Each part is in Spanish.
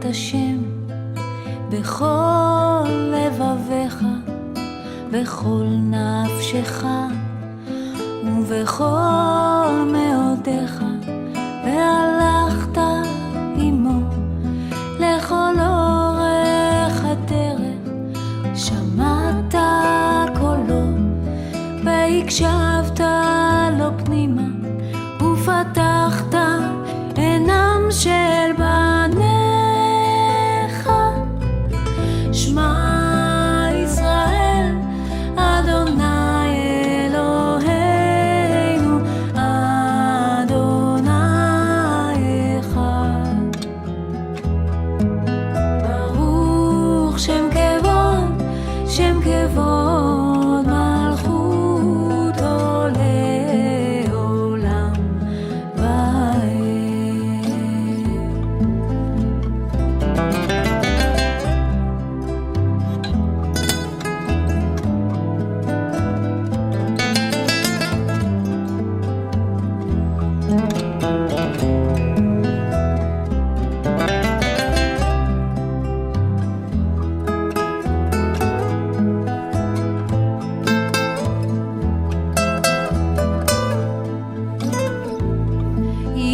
השם בכל לבביך, בכל נפשך ובכל מאודיך, והלכת עמו לכל אורך הדרך, שמעת קולו והקשבת לו פנימה, ופתחת עינם של בניך. שמע ישראל אדוני אלוהינו אדוני אחד. ברוך שם כבוד, שם כבוד מלכותו לעולם ועד.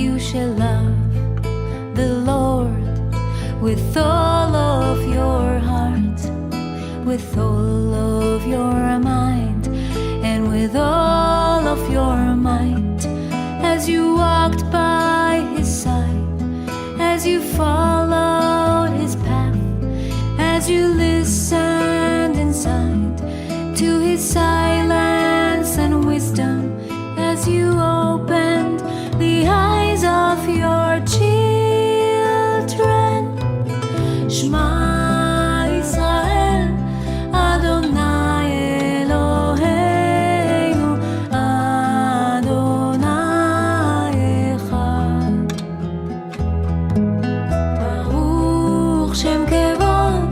You shall love the Lord with all of your heart, with all of your mind, and with all of your might. As you walked by his side, as you followed his path, as you listened inside to his silence and wisdom, as you opened the eyes of your children. Shema Israel Adonai Eloheinu Adonai Echad. Baruch Shem Kevod,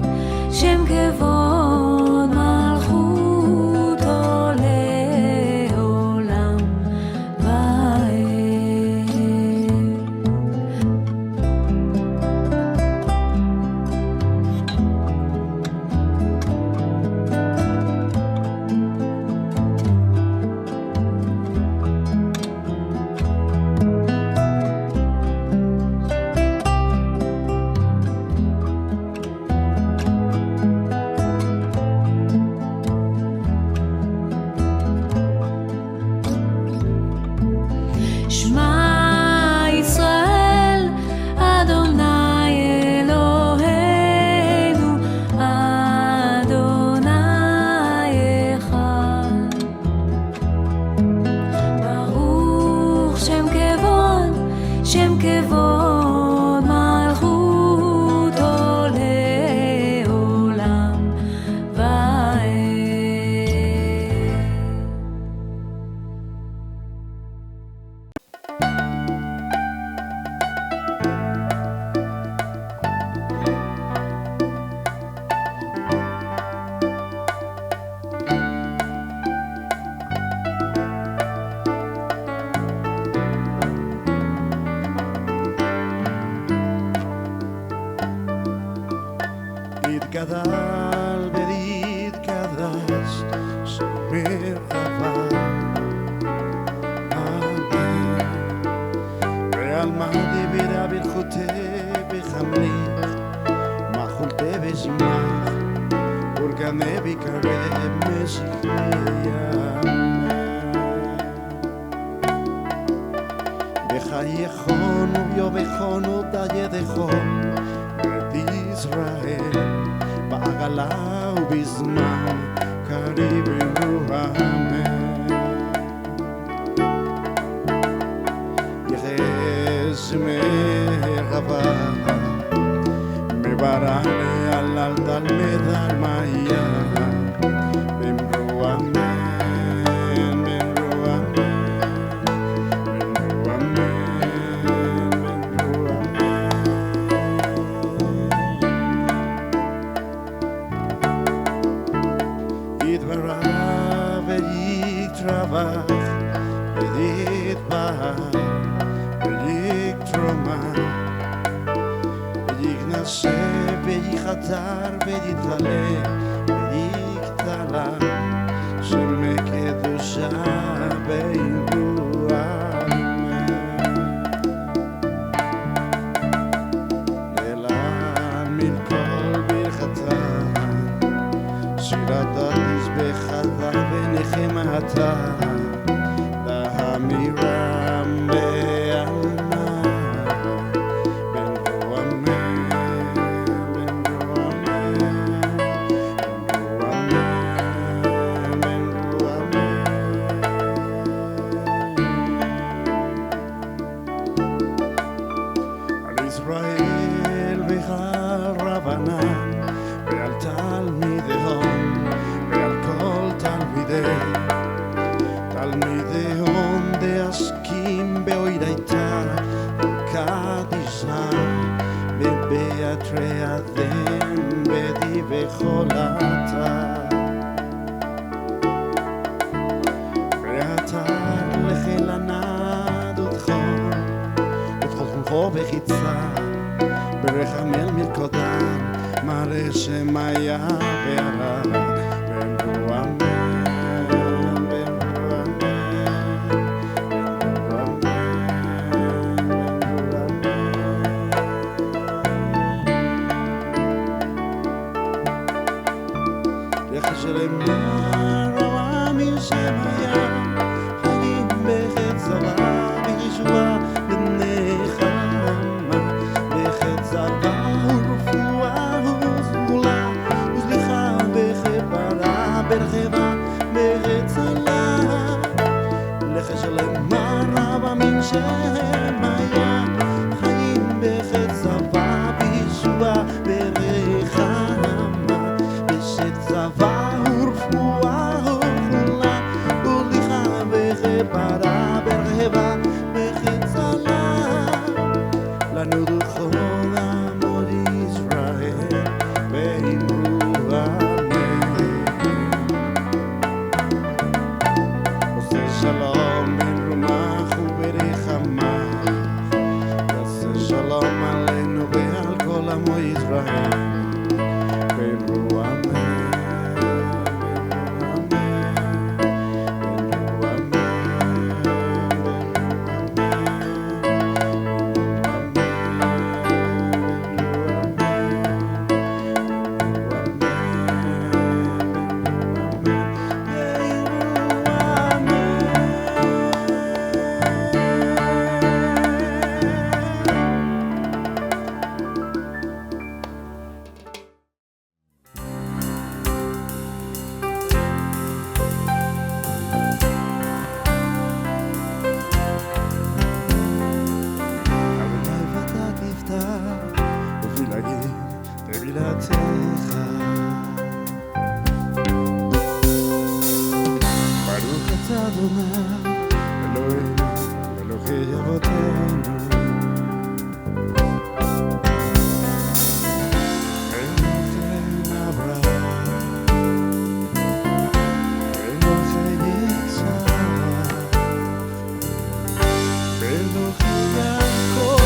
Shem Kevod Malchuto Leolam Vaed. Shema Israel Adonai Eloheinu Adonai Echad. Baruch Shem Kevod, Shem Kevod Malchuto Leolam Vaed. יתגדל ויתקדש שמך אבל אמן. ועלמא דיברה ברכותי בחמליך מחולתי בשמך ולגנה בקרב משיחיה. בחייכון וביובכון ובידכון בית ישראל בעגלה ובזמן קריב אמן. יחס מרחבה מברane al תלמד על מאיה במרו אמן במרו אמן במרו אמן במרו אמן. יתברא ויקטרבח ויתבהר ויקטרומה ויגנשא ויחתר ויתגלה ויקטלה שם קדושה ברוח נעלם מכל ברכתה שירת מזבחתה ונחמתה להמירם בעלמה ישראל ועל רבנן ועל תלמידיהם ועל כל תלמידיהם דעסקים באוידייתא קדישא ובאתרי אדם בדיבי חולתה ואתה לחילנה דודכם ודחותכם בחיצה ברחמל מלכותם מלא שמיה ועלה ואמרו אמן ואמרו אמן ואמרו אמן יחשלם נראה משמיה חיים בחצבה בישועה ברחבה ברצלה לחשלם מרבה מן שמיה חיים בחצבה בישועה ברחמה בשצבה ורפואה וכולה ולכה בחברה ברחבה בחצלה לנו דוכל עמוד ישראל ואמרו שלום ברומך וברחמך יעשה שלום עלינו ועל כל עמו ישראל ואמרו אמן תפילתך ברוך אתה אדוני אלוהינו אלוהי אבותינו אלוהי אברהם אלוהי יצחק אלוהי יעקב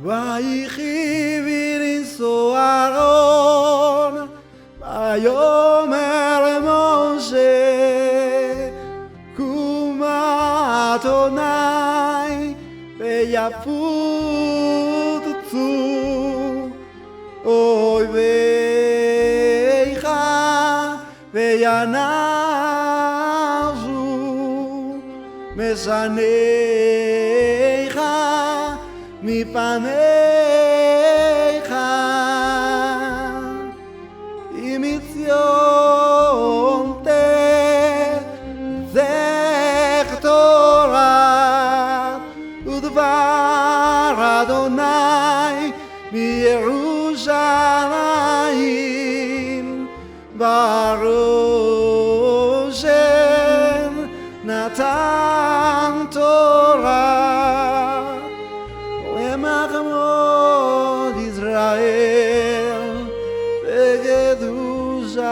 ויחי בנשוא אהרון, ויאמר משה, קומה אדוני ויפוצו אויביך וינזו משנאיך מפניך, אם מציון תצא תורה ודבר אדוני מירושלים, ברוך נתן תורה למחמוד ישראל בקדושתו.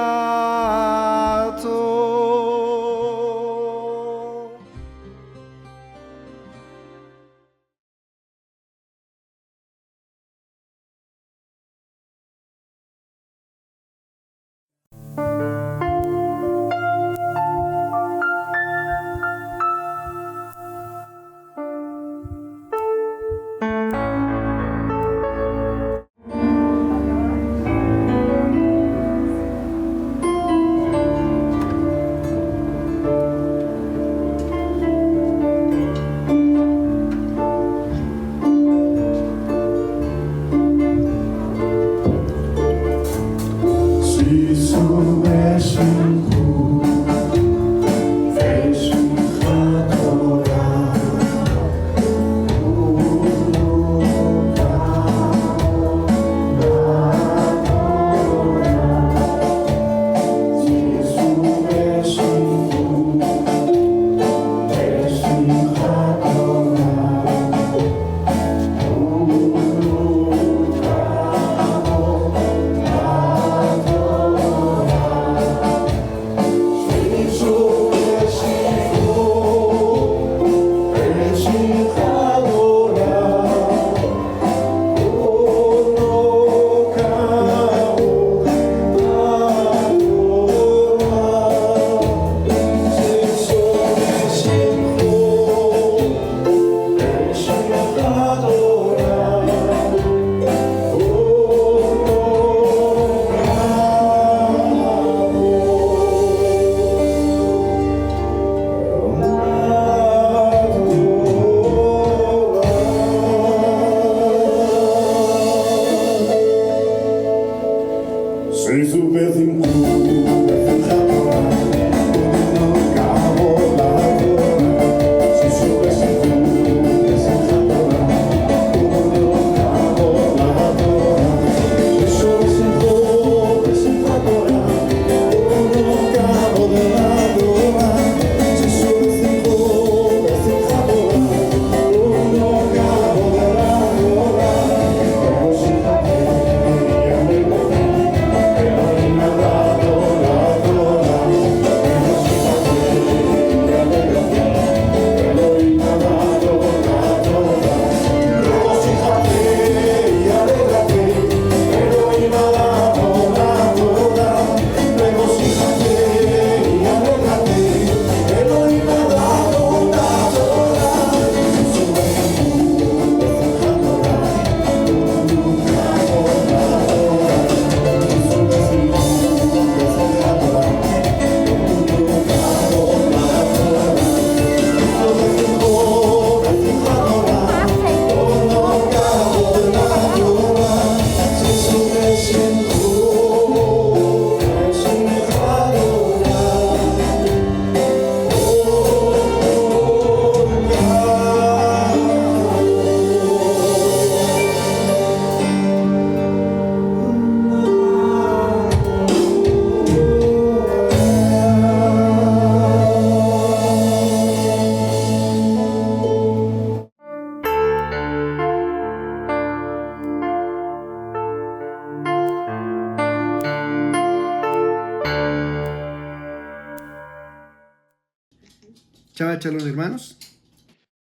Shabbat Shalom, hermanos.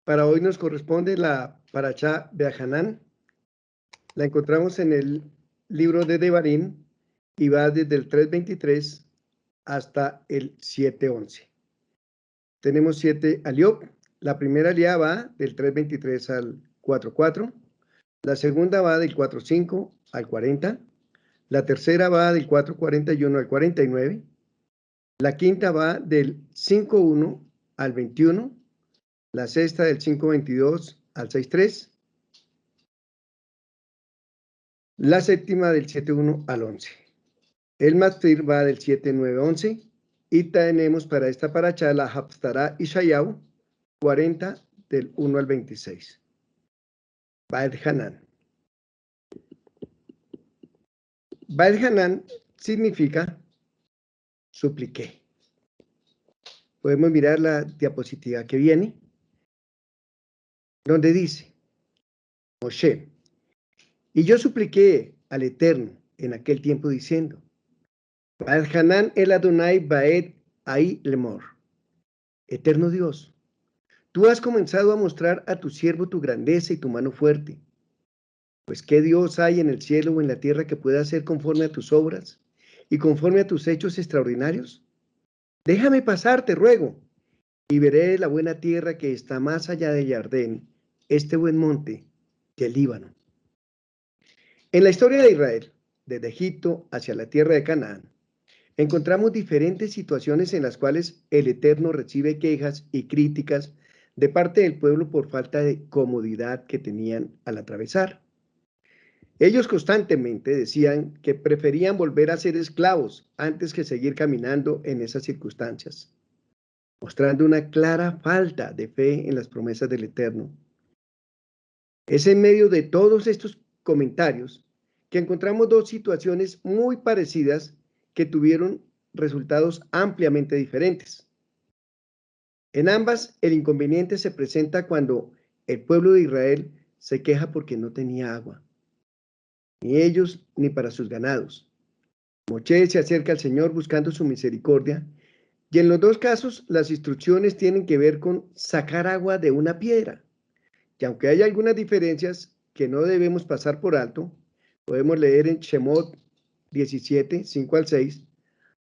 Para hoy nos corresponde la Parashá Beajanán, La encontramos en el libro de Devarim y va desde el 3:23 hasta el 7:11. Tenemos 7 aliot. La primera aliá va del 3:23 al 4:4. La segunda va del 4:5 al 40. La tercera va del 4:41 al 49. La quinta va del 5:1 al 21. La sexta del 5:22 al 6:3. La séptima del 7:1 al 11. El Matfir va del 7:9-11. Y tenemos para esta paracha la Haftará Ishayahu 40 del 1 al 26. Baed Hanan. Baed Hanan significa supliqué. Podemos mirar la diapositiva que viene, donde dice, Moshe, y yo supliqué al Eterno en aquel tiempo diciendo, Baed Hanan el Adonai Baed Ai Lemor. Eterno Dios, tú has comenzado a mostrar a tu siervo tu grandeza y tu mano fuerte. Pues ¿qué Dios hay en el cielo o en la tierra que pueda hacer conforme a tus obras y conforme a tus hechos extraordinarios? Déjame pasar, te ruego, y veré la buena tierra que está más allá de Jardén, este buen monte del Líbano. En la historia de Israel, desde Egipto hacia la tierra de Canaán, encontramos diferentes situaciones en las cuales el Eterno recibe quejas y críticas de parte del pueblo por falta de comodidad que tenían al atravesar. Ellos constantemente decían que preferían volver a ser esclavos antes que seguir caminando en esas circunstancias, mostrando una clara falta de fe en las promesas del Eterno. Es en medio de todos estos comentarios que encontramos dos situaciones muy parecidas que tuvieron resultados ampliamente diferentes. En ambas, el inconveniente se presenta cuando el pueblo de Israel se queja porque no tenía agua, ni ellos ni para sus ganados. Moshe se acerca al Señor buscando su misericordia, y en los dos casos las instrucciones tienen que ver con sacar agua de una piedra. Y aunque hay algunas diferencias que no debemos pasar por alto, podemos leer en Shemot 17, 5 al 6,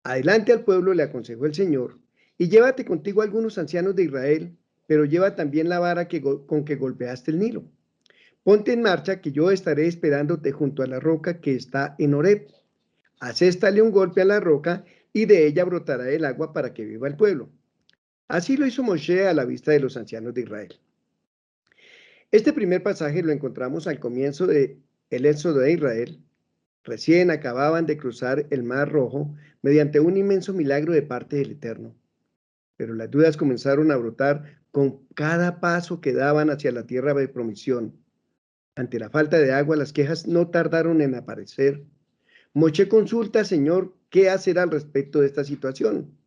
adelante al pueblo le aconsejó el Señor, y llévate contigo algunos ancianos de Israel, pero lleva también la vara con que golpeaste el Nilo. Ponte en marcha, que yo estaré esperándote junto a la roca que está en Horeb. Aséstale un golpe a la roca, y de ella brotará el agua para que viva el pueblo. Así lo hizo Moshe a la vista de los ancianos de Israel. Este primer pasaje lo encontramos al comienzo del éxodo de Israel. Recién acababan de cruzar el Mar Rojo mediante un inmenso milagro de parte del Eterno. Pero las dudas comenzaron a brotar con cada paso que daban hacia la tierra de promisión. Ante la falta de agua, las quejas no tardaron en aparecer. Moshe consulta al Señor qué hacer al respecto de esta situación.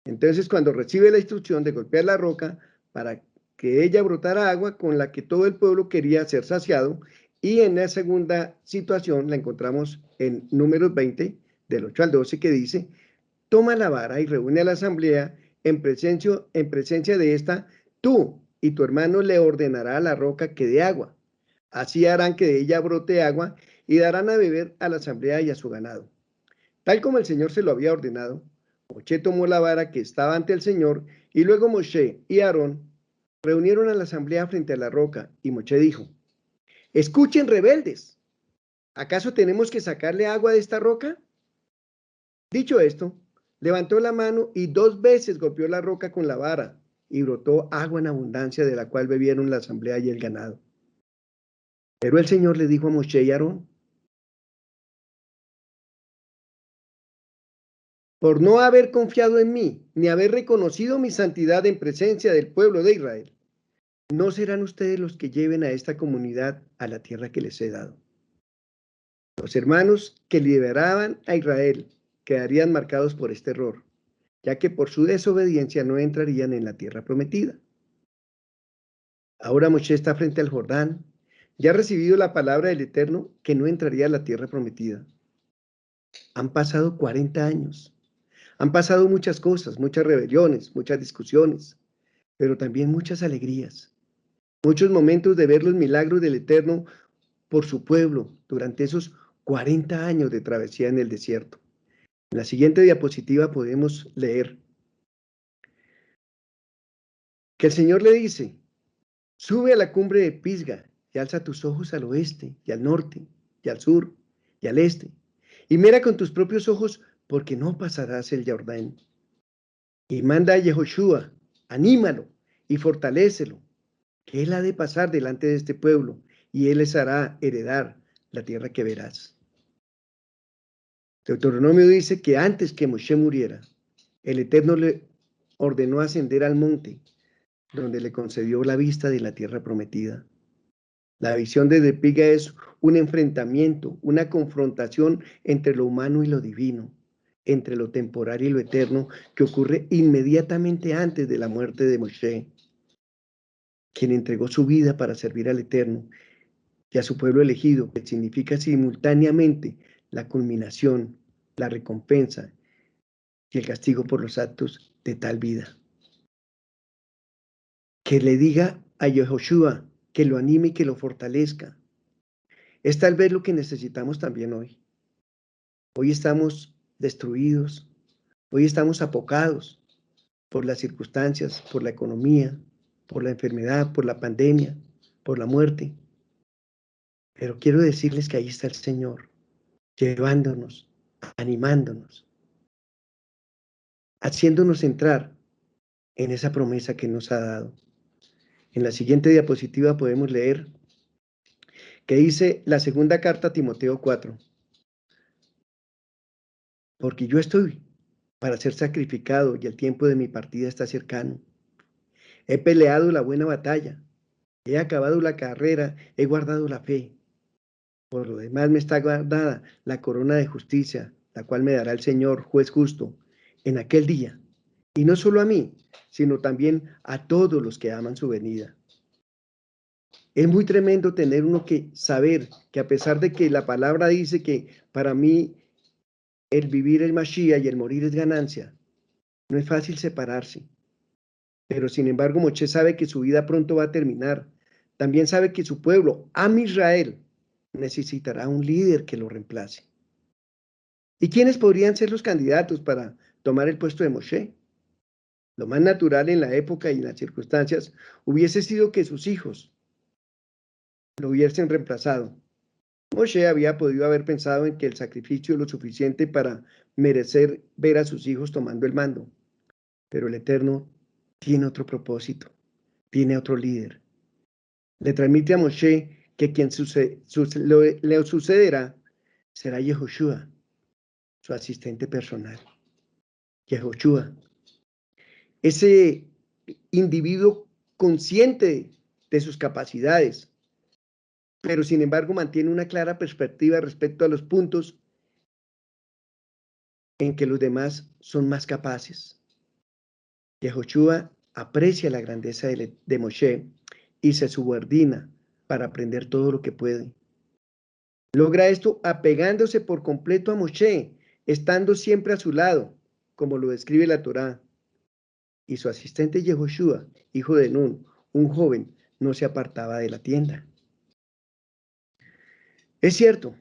Entonces, cuando recibe la instrucción de golpear la roca para que ella brotara agua con la que todo el pueblo quería ser saciado, y en la segunda situación la encontramos en Números 20, del 8 al 12, que dice, toma la vara y reúne a la asamblea en presencia de esta, tú y tu hermano le ordenará a la roca que dé agua. Así harán que de ella brote agua y darán a beber a la asamblea y a su ganado. Tal como el Señor se lo había ordenado, Moshe tomó la vara que estaba ante el Señor, y luego Moshe y Aarón reunieron a la asamblea frente a la roca, y Moshe dijo, escuchen, rebeldes, ¿acaso tenemos que sacarle agua de esta roca? Dicho esto, levantó la mano y 2 veces golpeó la roca con la vara, y brotó agua en abundancia, de la cual bebieron la asamblea y el ganado. Pero el Señor le dijo a Moshe y Aarón, por no haber confiado en mí, ni haber reconocido mi santidad en presencia del pueblo de Israel, no serán ustedes los que lleven a esta comunidad a la tierra que les he dado. Los hermanos que liberaban a Israel quedarían marcados por este error, ya que por su desobediencia no entrarían en la tierra prometida. Ahora Moshe está frente al Jordán, ya ha recibido la palabra del Eterno que no entraría a la tierra prometida. Han pasado 40 años. Han pasado muchas cosas, muchas rebeliones, muchas discusiones, pero también muchas alegrías. Muchos momentos de ver los milagros del Eterno por su pueblo durante esos 40 años de travesía en el desierto. En la siguiente diapositiva podemos leer que el Señor le dice: sube a la cumbre de Pisga y alza tus ojos al oeste y al norte y al sur y al este, y mira con tus propios ojos, porque no pasarás el Jordán. Y manda a Yehoshua, anímalo y fortalécelo, que él ha de pasar delante de este pueblo, y él les hará heredar la tierra que verás. Deuteronomio dice que antes que Moshe muriera, el Eterno le ordenó ascender al monte, donde le concedió la vista de la tierra prometida. La visión de Pisga es un enfrentamiento, una confrontación entre lo humano y lo divino, entre lo temporal y lo eterno, que ocurre inmediatamente antes de la muerte de Moshe, quien entregó su vida para servir al Eterno y a su pueblo elegido, que significa simultáneamente la culminación, la recompensa y el castigo por los actos de tal vida. Que le diga a Yehoshua que lo anime y que lo fortalezca. Es tal vez lo que necesitamos también hoy. Hoy estamos destruidos, hoy estamos apocados por las circunstancias, por la economía, por la enfermedad, por la pandemia, por la muerte. Pero quiero decirles que ahí está el Señor, llevándonos, animándonos, haciéndonos entrar en esa promesa que nos ha dado. En la siguiente diapositiva podemos leer que dice la segunda carta a Timoteo 4. Porque yo estoy para ser sacrificado y el tiempo de mi partida está cercano. He peleado la buena batalla, he acabado la carrera, he guardado la fe. Por lo demás me está guardada la corona de justicia, la cual me dará el Señor, juez justo, en aquel día. Y no solo a mí, sino también a todos los que aman su venida. Es muy tremendo tener uno que saber que, a pesar de que la palabra dice que para mí el vivir es Mashiach y el morir es ganancia, no es fácil separarse. Pero sin embargo, Moshe sabe que su vida pronto va a terminar. También sabe que su pueblo, Am Israel, necesitará un líder que lo reemplace. ¿Y quiénes podrían ser los candidatos para tomar el puesto de Moshe? Lo más natural en la época y en las circunstancias hubiese sido que sus hijos lo hubiesen reemplazado. Moshe había podido haber pensado en que el sacrificio es lo suficiente para merecer ver a sus hijos tomando el mando. Pero el Eterno tiene otro propósito, tiene otro líder. Le transmite a Moshe que quien le sucederá será Yehoshua, su asistente personal. Yehoshua, ese individuo consciente de sus capacidades, pero sin embargo mantiene una clara perspectiva respecto a los puntos en que los demás son más capaces. Yehoshua aprecia la grandeza de Moshe y se subordina para aprender todo lo que puede. Logra esto apegándose por completo a Moshe, estando siempre a su lado, como lo describe la Torá. Y su asistente Yehoshua, hijo de Nun, un joven, no se apartaba de la tienda. Es cierto,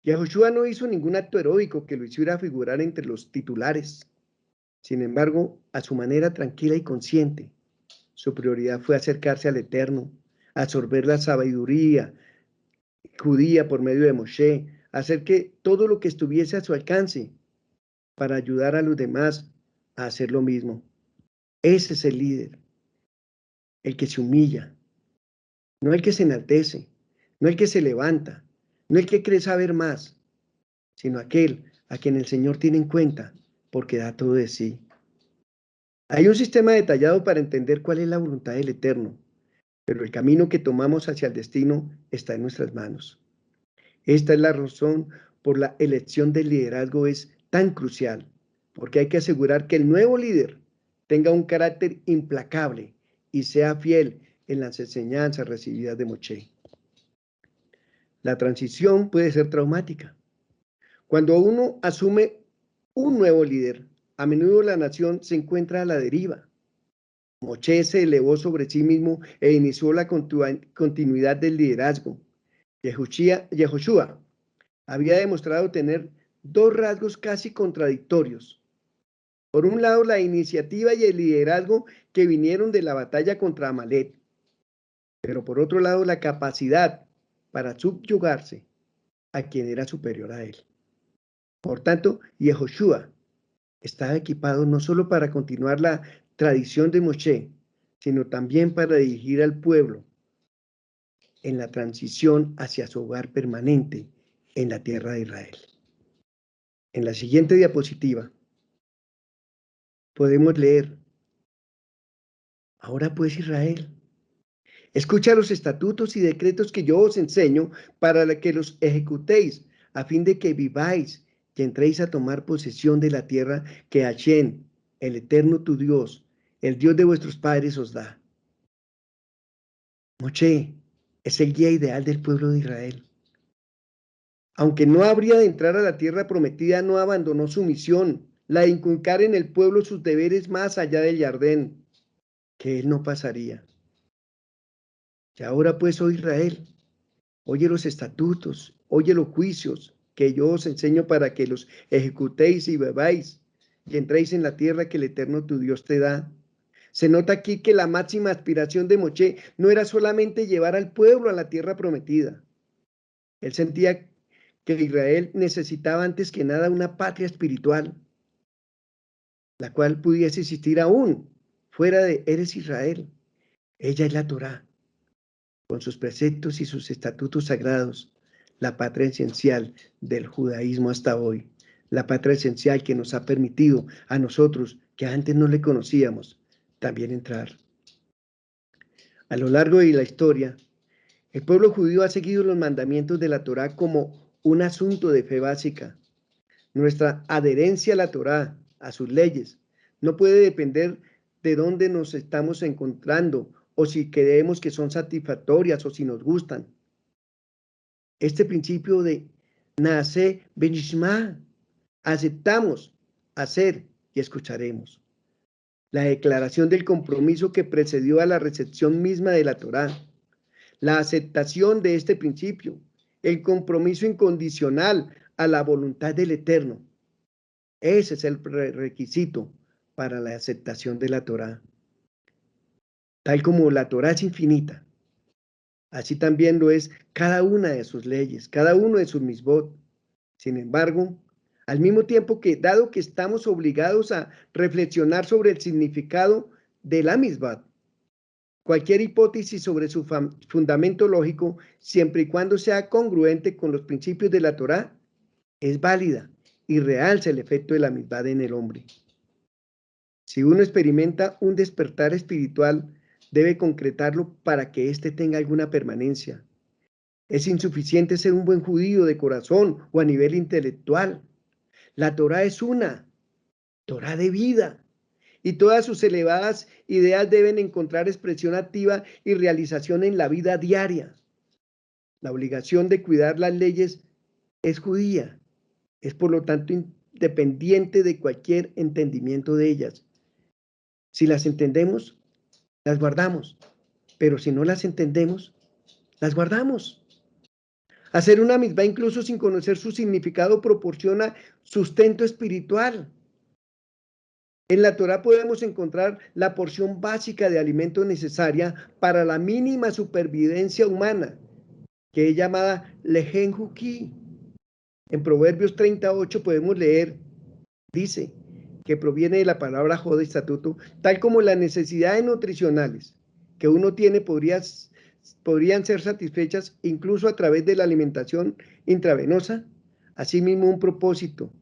Yehoshua no hizo ningún acto heroico que lo hiciera figurar entre los titulares. Sin embargo, a su manera tranquila y consciente, su prioridad fue acercarse al Eterno, absorber la sabiduría judía por medio de Moshe, hacer que todo lo que estuviese a su alcance para ayudar a los demás a hacer lo mismo. Ese es el líder, el que se humilla, no el que se enaltece, no el que se levanta, no el que cree saber más, sino aquel a quien el Señor tiene en cuenta porque da todo de sí. Hay un sistema detallado para entender cuál es la voluntad del Eterno, pero el camino que tomamos hacia el destino está en nuestras manos. Esta es la razón por la elección del liderazgo es tan crucial, porque hay que asegurar que el nuevo líder tenga un carácter implacable y sea fiel en las enseñanzas recibidas de Moshe. La transición puede ser traumática. Cuando uno asume un nuevo líder, a menudo la nación se encuentra a la deriva. Moshe se elevó sobre sí mismo e inició la continuidad del liderazgo. Yehoshua había demostrado tener dos rasgos casi contradictorios. Por un lado, la iniciativa y el liderazgo que vinieron de la batalla contra Amalek, pero por otro lado, la capacidad para subyugarse a quien era superior a él. Por tanto, Yehoshua estaba equipado no solo para continuar la tradición de Moshe, sino también para dirigir al pueblo en la transición hacia su hogar permanente en la tierra de Israel. En la siguiente diapositiva podemos leer: ahora pues, Israel, escucha los estatutos y decretos que yo os enseño para que los ejecutéis, a fin de que viváis y entréis a tomar posesión de la tierra que Hashem, el Eterno tu Dios, el Dios de vuestros padres, os da. Moshe es el guía ideal del pueblo de Israel. Aunque no habría de entrar a la tierra prometida, no abandonó su misión, la de inculcar en el pueblo sus deberes más allá del Jordán, que él no pasaría. Y ahora pues, oh Israel, oye los estatutos, oye los juicios que yo os enseño para que los ejecutéis y bebáis y entréis en la tierra que el Eterno tu Dios te da. Se nota aquí que la máxima aspiración de Moshe no era solamente llevar al pueblo a la tierra prometida. Él sentía que Israel necesitaba antes que nada una patria espiritual, la cual pudiese existir aún fuera de Eres Israel. Ella es la Torá, con sus preceptos y sus estatutos sagrados, la patria esencial del judaísmo hasta hoy, la patria esencial que nos ha permitido a nosotros, que antes no le conocíamos, también entrar. A lo largo de la historia, el pueblo judío ha seguido los mandamientos de la Torá como un asunto de fe básica. Nuestra adherencia a la Torá, a sus leyes, no puede depender de dónde nos estamos encontrando o si creemos que son satisfactorias o si nos gustan. Este principio de Naaseh Benishma, aceptamos, hacer y escucharemos. La declaración del compromiso que precedió a la recepción misma de la Torá, la aceptación de este principio, el compromiso incondicional a la voluntad del Eterno. Ese es el requisito para la aceptación de la Torá. Tal como la Torá es infinita, así también lo es cada una de sus leyes, cada uno de sus misbot. Sin embargo, al mismo tiempo que, dado que estamos obligados a reflexionar sobre el significado de la misbot, cualquier hipótesis sobre su fundamento lógico, siempre y cuando sea congruente con los principios de la Torá, es válida y realza el efecto de la misbot en el hombre. Si uno experimenta un despertar espiritual, debe concretarlo para que éste tenga alguna permanencia. Es insuficiente ser un buen judío de corazón o a nivel intelectual. La Torá es una Torá de vida, y todas sus elevadas ideas deben encontrar expresión activa y realización en la vida diaria. La obligación de cuidar las leyes es judía, es por lo tanto independiente de cualquier entendimiento de ellas. Si las entendemos, las guardamos, pero si no las entendemos, las guardamos. Hacer una mitzvah incluso sin conocer su significado proporciona sustento espiritual. En la Torá podemos encontrar la porción básica de alimento necesaria para la mínima supervivencia humana, que es llamada Lehen Juki. En Proverbios 38 podemos leer, dice, que proviene de la palabra Jod, estatuto, tal como las necesidades nutricionales que uno tiene podrían ser satisfechas incluso a través de la alimentación intravenosa. Asimismo, un propósito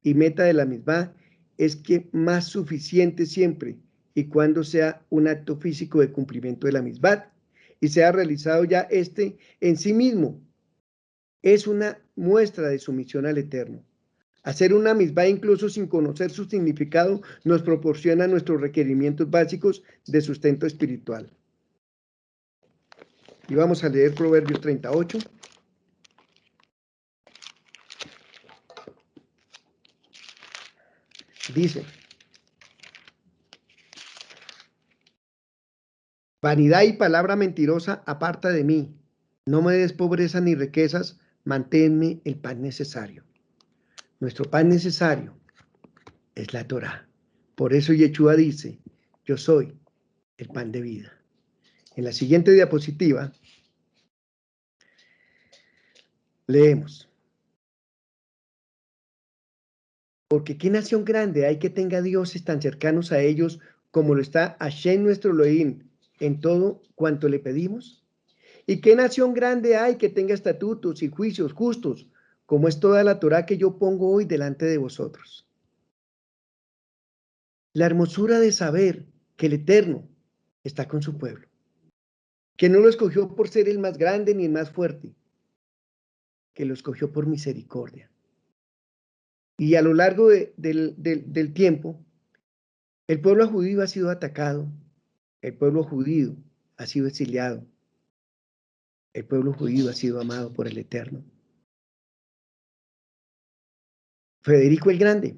y meta de la misma es que más suficiente siempre y cuando sea un acto físico de cumplimiento de la misma y sea realizado ya este en sí mismo, es una muestra de sumisión al Eterno. Hacer una misma incluso sin conocer su significado nos proporciona nuestros requerimientos básicos de sustento espiritual. Y vamos a leer Proverbios 38. Dice: vanidad y palabra mentirosa aparta de mí. No me des pobreza ni riquezas, manténme el pan necesario. Nuestro pan necesario es la Torá. Por eso Yeshua dice, yo soy el pan de vida. En la siguiente diapositiva leemos, porque qué nación grande hay que tenga dioses tan cercanos a ellos como lo está Hashem nuestro Elohim en todo cuanto le pedimos. ¿Y qué nación grande hay que tenga estatutos y juicios justos como es toda la Torá que yo pongo hoy delante de vosotros? La hermosura de saber que el Eterno está con su pueblo, que no lo escogió por ser el más grande ni el más fuerte, que lo escogió por misericordia. Y a lo largo del tiempo, el pueblo judío ha sido atacado, el pueblo judío ha sido exiliado, el pueblo judío ha sido amado por el Eterno. Federico el Grande,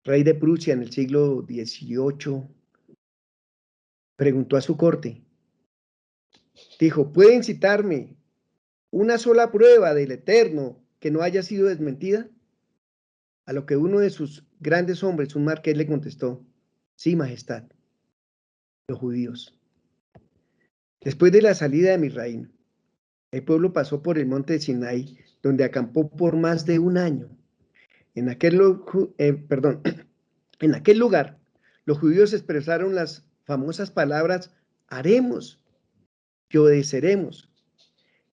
rey de Prusia en el siglo XVIII, preguntó a su corte, dijo, ¿pueden citarme una sola prueba del Eterno que no haya sido desmentida? A lo que uno de sus grandes hombres, un marqués, le contestó, sí, majestad, los judíos. Después de la salida de Misraim, el pueblo pasó por el monte de Sinai, donde acampó por más de un año. En aquel lugar, los judíos expresaron las famosas palabras haremos y obedeceremos,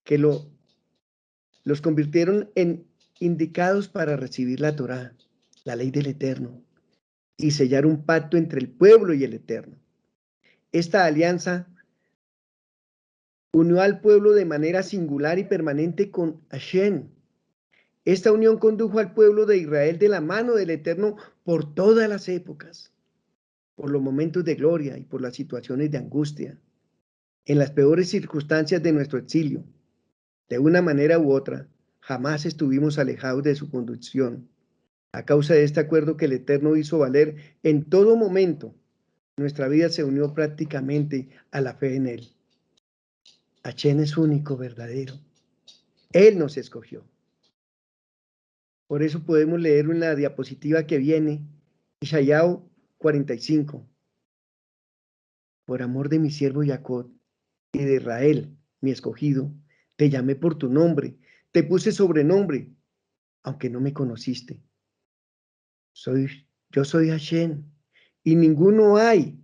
que los convirtieron en indicados para recibir la Torá, la ley del Eterno, y sellar un pacto entre el pueblo y el Eterno. Esta alianza unió al pueblo de manera singular y permanente con Hashem. Esta unión condujo al pueblo de Israel de la mano del Eterno por todas las épocas, por los momentos de gloria y por las situaciones de angustia, en las peores circunstancias de nuestro exilio. De una manera u otra, jamás estuvimos alejados de su conducción. A causa de este acuerdo que el Eterno hizo valer en todo momento, nuestra vida se unió prácticamente a la fe en Él. Hashem es único, verdadero. Él nos escogió. Por eso podemos leer en la diapositiva que viene, Isaías 45. Por amor de mi siervo Jacob y de Israel, mi escogido, te llamé por tu nombre, te puse sobrenombre, aunque no me conociste. Yo soy Hashem, y ninguno hay.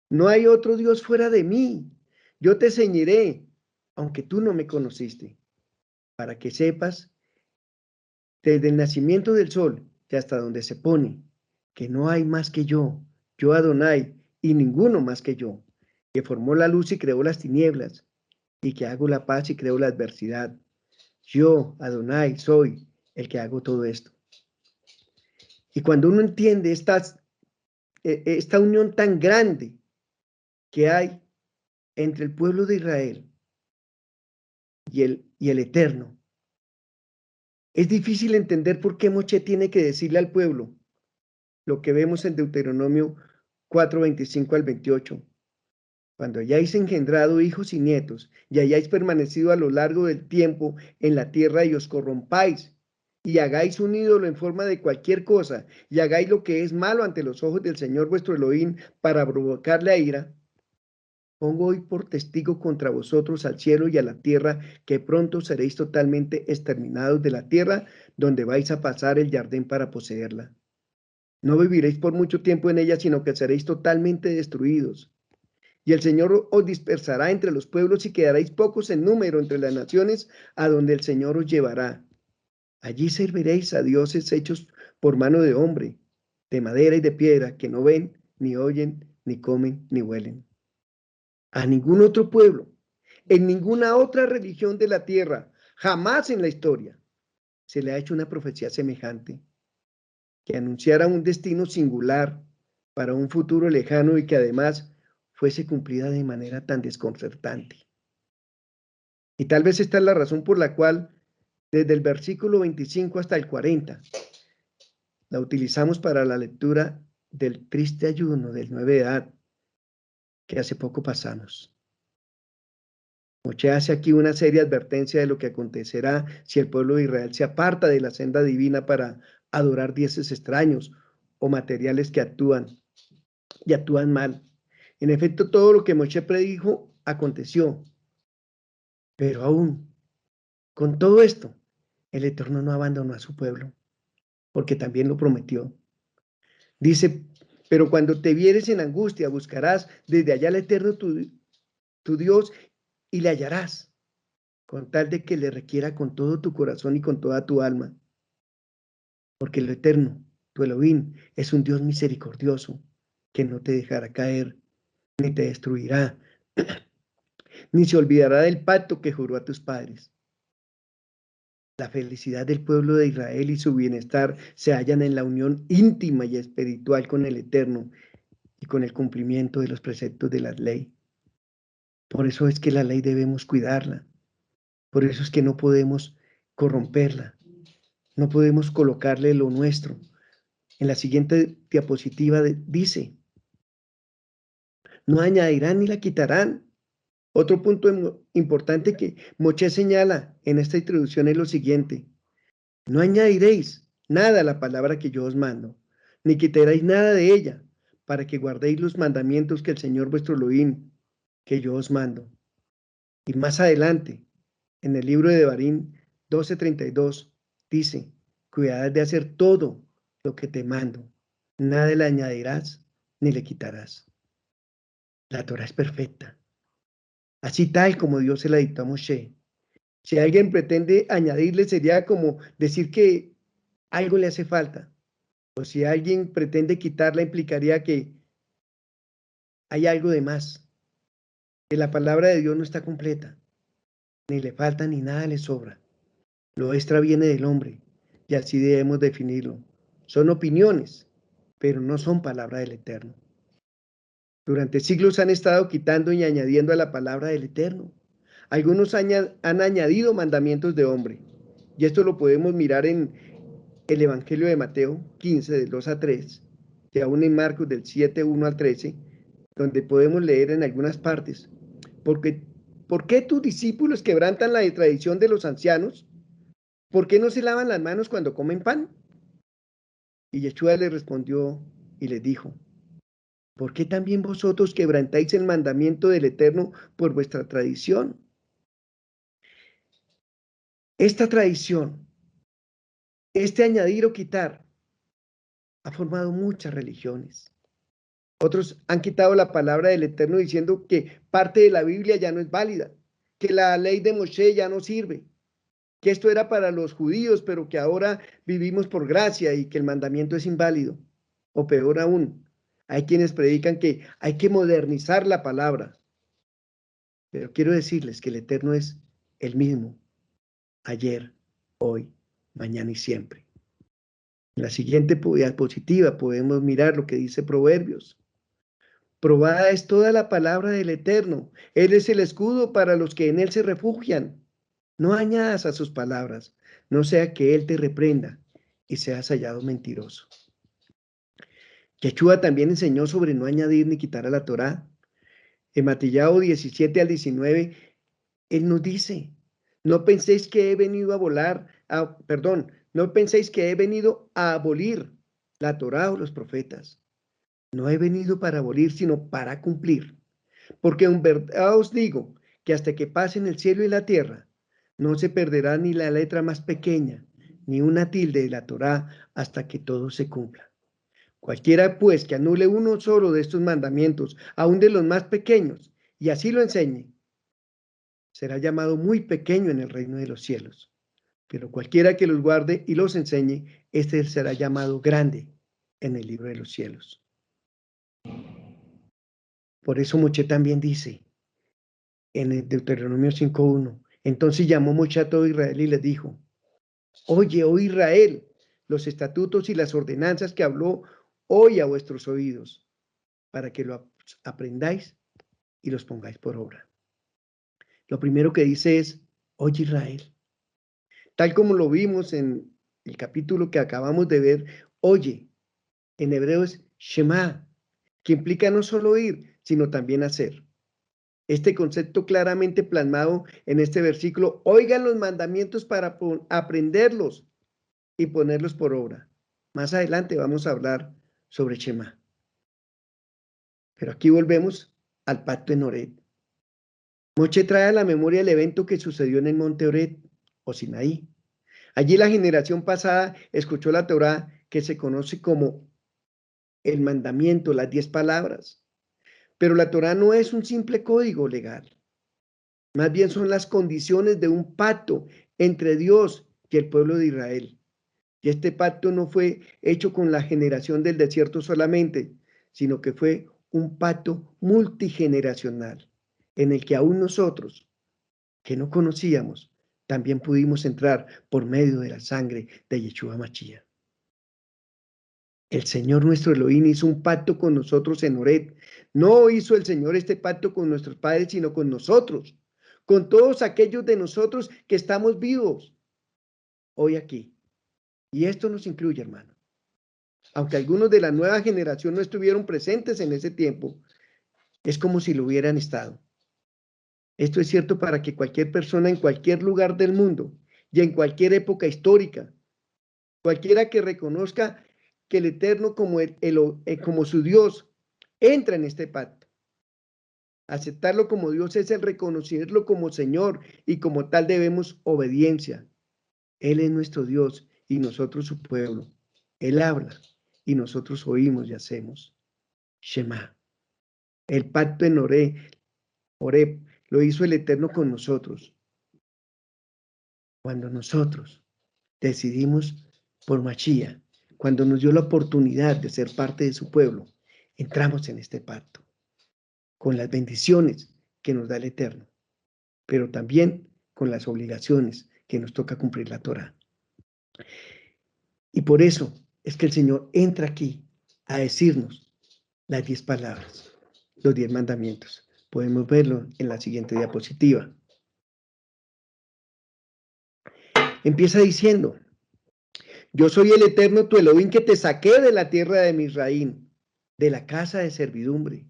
No hay otro Dios fuera de mí. Yo te ceñiré, aunque tú no me conociste, para que sepas desde el nacimiento del sol y hasta donde se pone, que no hay más que yo Adonai, y ninguno más que yo, que formó la luz y creó las tinieblas, y que hago la paz y creo la adversidad. Yo, Adonai, soy el que hago todo esto. Y cuando uno entiende esta unión tan grande que hay entre el pueblo de Israel y el Eterno, es difícil entender por qué Moshe tiene que decirle al pueblo lo que vemos en Deuteronomio 4, 25 al 28. Cuando hayáis engendrado hijos y nietos y hayáis permanecido a lo largo del tiempo en la tierra y os corrompáis y hagáis un ídolo en forma de cualquier cosa y hagáis lo que es malo ante los ojos del Señor vuestro Elohim para provocarle a ira, pongo hoy por testigo contra vosotros al cielo y a la tierra que pronto seréis totalmente exterminados de la tierra donde vais a pasar el Jardín para poseerla. No viviréis por mucho tiempo en ella, sino que seréis totalmente destruidos. Y el Señor os dispersará entre los pueblos y quedaréis pocos en número entre las naciones a donde el Señor os llevará. Allí serviréis a dioses hechos por mano de hombre, de madera y de piedra, que no ven, ni oyen, ni comen, ni huelen. A ningún otro pueblo, en ninguna otra religión de la tierra, jamás en la historia, se le ha hecho una profecía semejante, que anunciara un destino singular para un futuro lejano y que además fuese cumplida de manera tan desconcertante. Y tal vez esta es la razón por la cual desde el versículo 25 hasta el 40 la utilizamos para la lectura del triste ayuno del 9 de Adar que hace poco pasamos. Moshe hace aquí una seria advertencia de lo que acontecerá si el pueblo de Israel se aparta de la senda divina para adorar dioses extraños o materiales que actúan y actúan mal. En efecto, todo lo que Moshe predijo aconteció, pero aún con todo esto, el Eterno no abandonó a su pueblo, porque también lo prometió. Dice, pero cuando te vieres en angustia, buscarás desde allá al Eterno tu Dios y le hallarás, con tal de que le requiera con todo tu corazón y con toda tu alma, porque el Eterno, tu Elohim, es un Dios misericordioso, que no te dejará caer, ni te destruirá, ni se olvidará del pacto que juró a tus padres. La felicidad del pueblo de Israel y su bienestar se hallan en la unión íntima y espiritual con el Eterno y con el cumplimiento de los preceptos de la ley. Por eso es que la ley debemos cuidarla. Por eso es que no podemos corromperla. No podemos colocarle lo nuestro. En la siguiente diapositiva dice, no añadirán ni la quitarán. Otro punto importante que Moshe señala en esta introducción es lo siguiente. No añadiréis nada a la palabra que yo os mando, ni quitaréis nada de ella, para que guardéis los mandamientos que el Señor vuestro Elohim, que yo os mando. Y más adelante, en el libro de Devarim 12:32, dice, cuidarás de hacer todo lo que te mando, nada le añadirás ni le quitarás. La Torah es perfecta, así tal como Dios se la dictó a Moshe. Si alguien pretende añadirle, sería como decir que algo le hace falta. O si alguien pretende quitarla, implicaría que hay algo de más, que la palabra de Dios no está completa, ni le falta ni nada le sobra. Lo extra viene del hombre, y así debemos definirlo. Son opiniones, pero no son palabra del Eterno. Durante siglos han estado quitando y añadiendo a la palabra del Eterno. Algunos han añadido mandamientos de hombre, y esto lo podemos mirar en el Evangelio de Mateo 15, del 2 a 3, y aún en Marcos del 7, 1 al 13, donde podemos leer en algunas partes, porque, ¿por qué tus discípulos quebrantan la tradición de los ancianos? ¿Por qué no se lavan las manos cuando comen pan? Y Yeshua le respondió y les dijo, ¿por qué también vosotros quebrantáis el mandamiento del Eterno por vuestra tradición? Esta tradición, este añadir o quitar, ha formado muchas religiones. Otros han quitado la palabra del Eterno diciendo que parte de la Biblia ya no es válida, que la ley de Moshe ya no sirve, que esto era para los judíos, pero que ahora vivimos por gracia y que el mandamiento es inválido. O peor aún, hay quienes predican que hay que modernizar la palabra. Pero quiero decirles que el Eterno es el mismo, ayer, hoy, mañana y siempre. En la siguiente diapositiva podemos mirar lo que dice Proverbios. Probada es toda la palabra del Eterno. Él es el escudo para los que en él se refugian. No añadas a sus palabras, no sea que él te reprenda y seas hallado mentiroso. Yeshua también enseñó sobre no añadir ni quitar a la Torá. En Mateo 17 al 19, él nos dice, no penséis que he venido no penséis que he venido a abolir la Torá o los profetas. No he venido para abolir, sino para cumplir. Porque en verdad os digo que hasta que pasen el cielo y la tierra, no se perderá ni la letra más pequeña, ni una tilde de la Torá, hasta que todo se cumpla. Cualquiera, pues, que anule uno solo de estos mandamientos, aun de los más pequeños, y así lo enseñe, será llamado muy pequeño en el reino de los cielos. Pero cualquiera que los guarde y los enseñe, este será llamado grande en el libro de los cielos. Por eso Moshe también dice en el Deuteronomio 5:1, entonces llamó Moshe a todo Israel y les dijo, oye, oh Israel, los estatutos y las ordenanzas que habló hoy a vuestros oídos, para que lo aprendáis y los pongáis por obra. Lo primero que dice es, oye Israel, tal como lo vimos en el capítulo que acabamos de ver, oye, en hebreo es Shema, que implica no solo oír, sino también hacer. Este concepto claramente plasmado en este versículo: oigan los mandamientos para aprenderlos y ponerlos por obra. Más adelante vamos a hablar sobre Shema. Pero aquí volvemos al pacto en Horeb. Moshe trae a la memoria el evento que sucedió en el monte Horeb o Sinaí. Allí la generación pasada escuchó la Torá, que se conoce como el mandamiento, las 10 palabras. Pero la Torá no es un simple código legal. Más bien son las condiciones de un pacto entre Dios y el pueblo de Israel. Y este pacto no fue hecho con la generación del desierto solamente, sino que fue un pacto multigeneracional, en el que aún nosotros, que no conocíamos, también pudimos entrar por medio de la sangre de Yeshua Mashiach. El Señor nuestro Elohim hizo un pacto con nosotros en Horeb. No hizo el Señor este pacto con nuestros padres, sino con nosotros, con todos aquellos de nosotros que estamos vivos hoy aquí. Y esto nos incluye, hermano. Aunque algunos de la nueva generación no estuvieron presentes en ese tiempo, es como si lo hubieran estado. Esto es cierto para que cualquier persona en cualquier lugar del mundo y en cualquier época histórica, cualquiera que reconozca que el Eterno como su Dios, entra en este pacto. Aceptarlo como Dios es el reconocerlo como Señor, y como tal debemos obediencia. Él es nuestro Dios y nosotros su pueblo. Él habla y nosotros oímos y hacemos. Shema. El pacto en Horeb lo hizo el Eterno con nosotros. Cuando nosotros decidimos por Mashiach, cuando nos dio la oportunidad de ser parte de su pueblo, entramos en este pacto con las bendiciones que nos da el Eterno, pero también con las obligaciones que nos toca cumplir la Torá. Y por eso es que el Señor entra aquí a decirnos las 10 palabras, los 10 mandamientos. Podemos verlo en la siguiente diapositiva. Empieza diciendo: yo soy el Eterno tu Elohim, que te saqué de la tierra de Misraín, de la casa de servidumbre.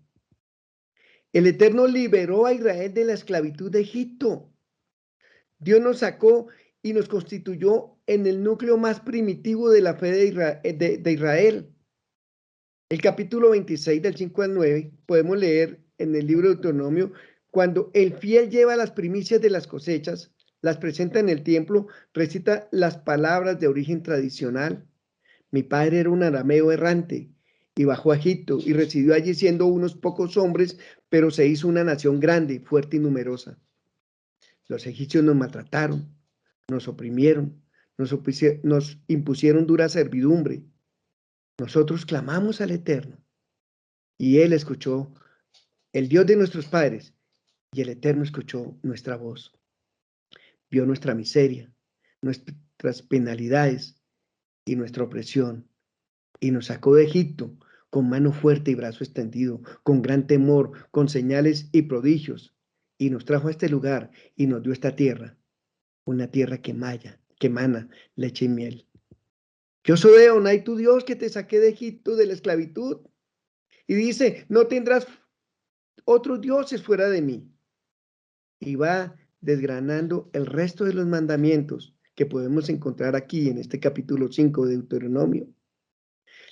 El Eterno liberó a Israel de la esclavitud de Egipto. Dios nos sacó y nos constituyó en el núcleo más primitivo de la fe de Israel. El capítulo 26 del 5 al 9 podemos leer en el libro de Deuteronomio: cuando el fiel lleva las primicias de las cosechas, las presenta en el templo, recita las palabras de origen tradicional. Mi padre era un arameo errante y bajó a Egipto y residió allí siendo unos pocos hombres, pero se hizo una nación grande, fuerte y numerosa. Los egipcios nos maltrataron, nos oprimieron, nos impusieron dura servidumbre. Nosotros clamamos al Eterno y Él escuchó, el Dios de nuestros padres, y el Eterno escuchó nuestra voz. Vio nuestra miseria, nuestras penalidades y nuestra opresión, y nos sacó de Egipto con mano fuerte y brazo extendido, con gran temor, con señales y prodigios, y nos trajo a este lugar y nos dio esta tierra, una tierra que emana leche y miel. Yo soy Adonai tu Dios, que te saqué de Egipto, de la esclavitud. Y dice: no tendrás otros dioses fuera de mí. Y va desgranando el resto de los mandamientos que podemos encontrar aquí en este capítulo 5 de Deuteronomio.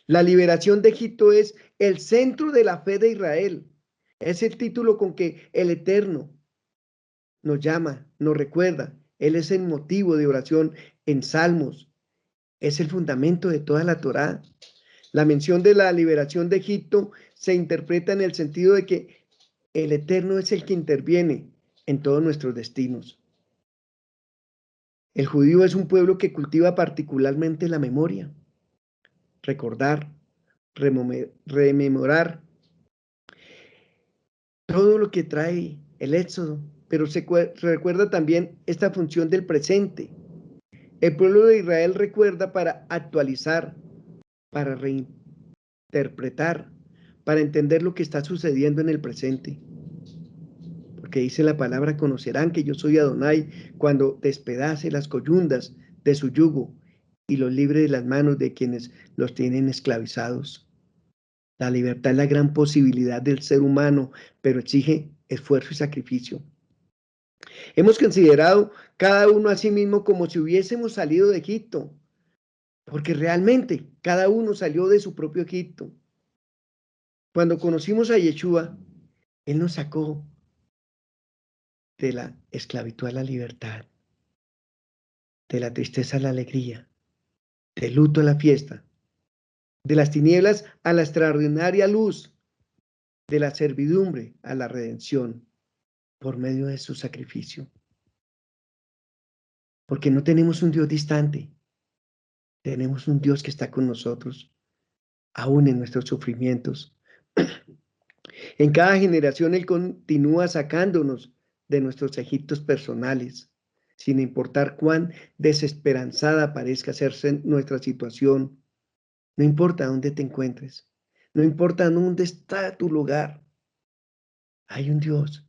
La liberación de Egipto es el centro de la fe de Israel. Es el título con que el Eterno nos llama, nos recuerda. Él es el motivo de oración en Salmos. Es el fundamento de toda la Torá. La mención de la liberación de Egipto se interpreta en el sentido de que el Eterno es el que interviene en todos nuestros destinos. El judío es un pueblo que cultiva particularmente la memoria, recordar, rememorar todo lo que trae el Éxodo, pero se recuerda también esta función del presente. El pueblo de Israel recuerda para actualizar, para reinterpretar, para entender lo que está sucediendo en el presente. Porque dice la palabra: conocerán que yo soy Adonai cuando despedace las coyundas de su yugo y los libre de las manos de quienes los tienen esclavizados. La libertad es la gran posibilidad del ser humano, pero exige esfuerzo y sacrificio. Hemos considerado cada uno a sí mismo como si hubiésemos salido de Egipto, porque realmente cada uno salió de su propio Egipto. Cuando conocimos a Yeshua, Él nos sacó de la esclavitud a la libertad, de la tristeza a la alegría, del luto a la fiesta, de las tinieblas a la extraordinaria luz, de la servidumbre a la redención, por medio de su sacrificio. Porque no tenemos un Dios distante, tenemos un Dios que está con nosotros, aún en nuestros sufrimientos. En cada generación Él continúa sacándonos de nuestros Egiptos personales, sin importar cuán desesperanzada parezca hacerse nuestra situación. No importa dónde te encuentres, no importa dónde está tu lugar. Hay un Dios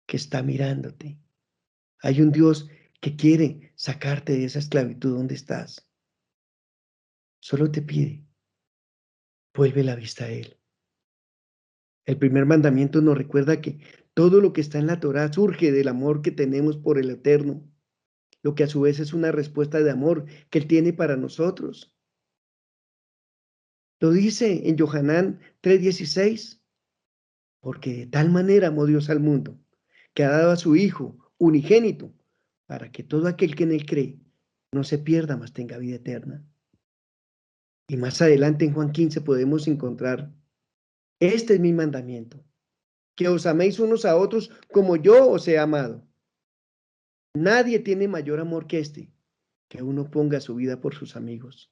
que está mirándote. Hay un Dios que quiere sacarte de esa esclavitud donde estás. Solo te pide, vuelve la vista a Él. El primer mandamiento nos recuerda que todo lo que está en la Torá surge del amor que tenemos por el Eterno, lo que a su vez es una respuesta de amor que Él tiene para nosotros. Lo dice en Yohanan 3:16, porque de tal manera amó Dios al mundo, que ha dado a su Hijo unigénito, para que todo aquel que en Él cree no se pierda, mas tenga vida eterna. Y más adelante en Juan 15 podemos encontrar, este es mi mandamiento, que os améis unos a otros como yo os he amado. Nadie tiene mayor amor que este, que uno ponga su vida por sus amigos.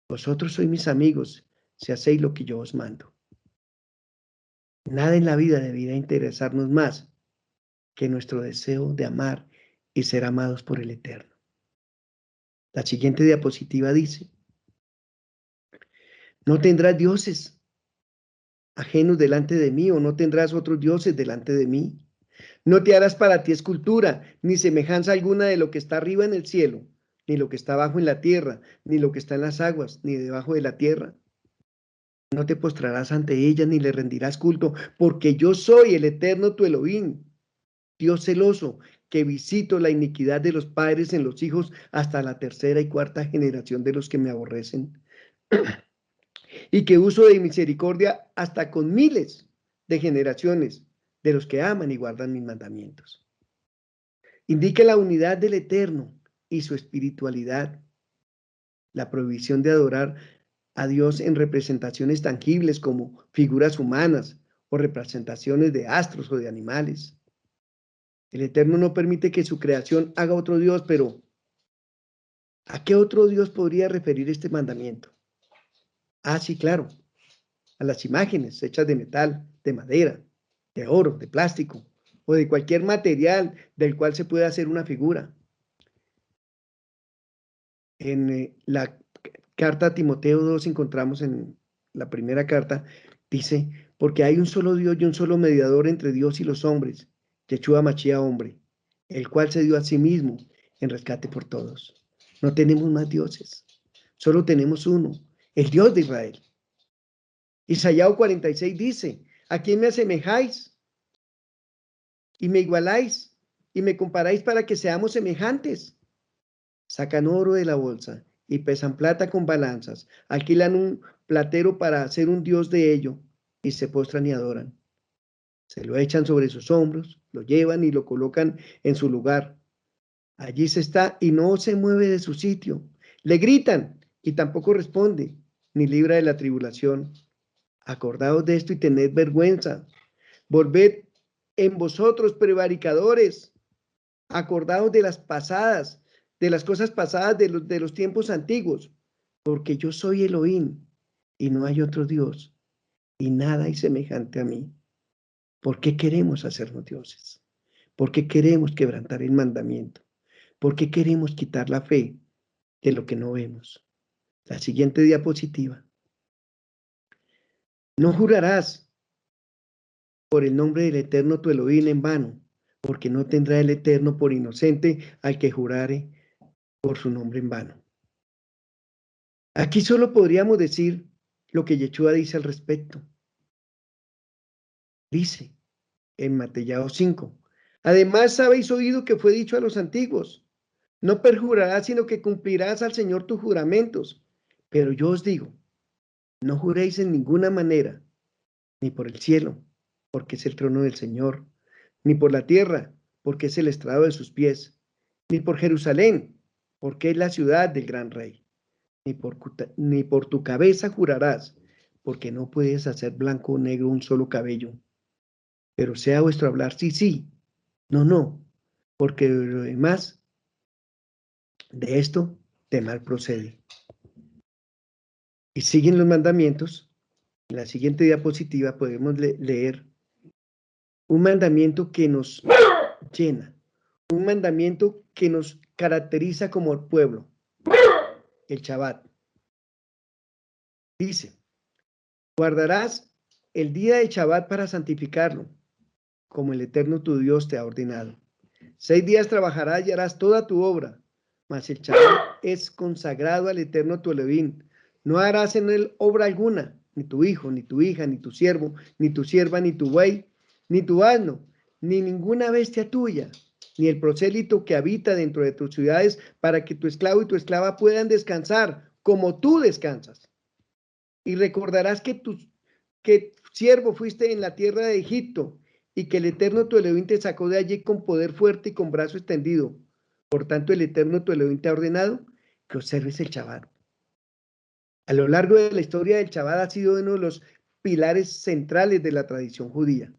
Vosotros sois mis amigos, si hacéis lo que yo os mando. Nada en la vida debería interesarnos más que nuestro deseo de amar y ser amados por el Eterno. La siguiente diapositiva dice, no tendrás dioses ajenos delante de mí, o no tendrás otros dioses delante de mí. No te harás para ti escultura, ni semejanza alguna de lo que está arriba en el cielo, ni lo que está abajo en la tierra, ni lo que está en las aguas, ni debajo de la tierra. No te postrarás ante ella, ni le rendirás culto, porque yo soy el Eterno tu Elohim, Dios celoso, que visito la iniquidad de los padres en los hijos hasta la tercera y cuarta generación de los que me aborrecen, y que uso de misericordia hasta con miles de generaciones de los que aman y guardan mis mandamientos. Indica la unidad del Eterno y su espiritualidad, la prohibición de adorar a Dios en representaciones tangibles como figuras humanas o representaciones de astros o de animales. El Eterno no permite que su creación haga otro Dios, pero ¿a qué otro Dios podría referir este mandamiento? Ah, sí, claro, a las imágenes hechas de metal, de madera, de oro, de plástico o de cualquier material del cual se pueda hacer una figura. En la carta a Timoteo 2 encontramos en la primera carta, dice, porque hay un solo Dios y un solo mediador entre Dios y los hombres, Yeshua Mashiach hombre, el cual se dio a sí mismo en rescate por todos. No tenemos más dioses, solo tenemos uno, el Dios de Israel. Isaías 46 dice, ¿a quién me asemejáis? Y me igualáis y me comparáis para que seamos semejantes. Sacan oro de la bolsa y pesan plata con balanzas, alquilan un platero para hacer un dios de ello y se postran y adoran. Se lo echan sobre sus hombros, lo llevan y lo colocan en su lugar. Allí se está y no se mueve de su sitio. Le gritan y tampoco responde, ni libra de la tribulación. Acordaos de esto y tened vergüenza. Volved en vosotros, prevaricadores. Acordaos de las pasadas, de las cosas pasadas de los tiempos antiguos, porque yo soy Elohim y no hay otro Dios y nada hay semejante a mí. ¿Por qué queremos hacernos dioses? ¿Por qué queremos quebrantar el mandamiento? ¿Por qué queremos quitar la fe de lo que no vemos? La siguiente diapositiva. No jurarás por el nombre del Eterno tu Elohim en vano, porque no tendrá el Eterno por inocente al que jurare por su nombre en vano. Aquí solo podríamos decir lo que Yeshua dice al respecto. Dice en Mateo 5. Además, habéis oído que fue dicho a los antiguos, no perjurarás, sino que cumplirás al Señor tus juramentos. Pero yo os digo, no juréis en ninguna manera, ni por el cielo, porque es el trono del Señor, ni por la tierra, porque es el estrado de sus pies, ni por Jerusalén, porque es la ciudad del gran rey, ni por tu cabeza jurarás, porque no puedes hacer blanco o negro un solo cabello. Pero sea vuestro hablar sí, sí, no, no, porque de lo demás, de esto, de mal procede. Y siguen los mandamientos. En la siguiente diapositiva podemos leer un mandamiento que nos llena, un mandamiento que nos caracteriza como pueblo, el Shabbat. Dice, guardarás el día de Shabbat para santificarlo, como el Eterno tu Dios te ha ordenado. 6 días trabajarás y harás toda tu obra, mas el Shabbat es consagrado al Eterno tu Elohim. No harás en él obra alguna, ni tu hijo, ni tu hija, ni tu siervo, ni tu sierva, ni tu buey, ni tu asno, ni ninguna bestia tuya, ni el prosélito que habita dentro de tus ciudades, para que tu esclavo y tu esclava puedan descansar como tú descansas. Y recordarás que siervo fuiste en la tierra de Egipto, y que el Eterno tu Elohim te sacó de allí con poder fuerte y con brazo extendido. Por tanto, el Eterno tu Elohim te ha ordenado que observes el Shabbat. A lo largo de la historia, el Shabbat ha sido uno de los pilares centrales de la tradición judía.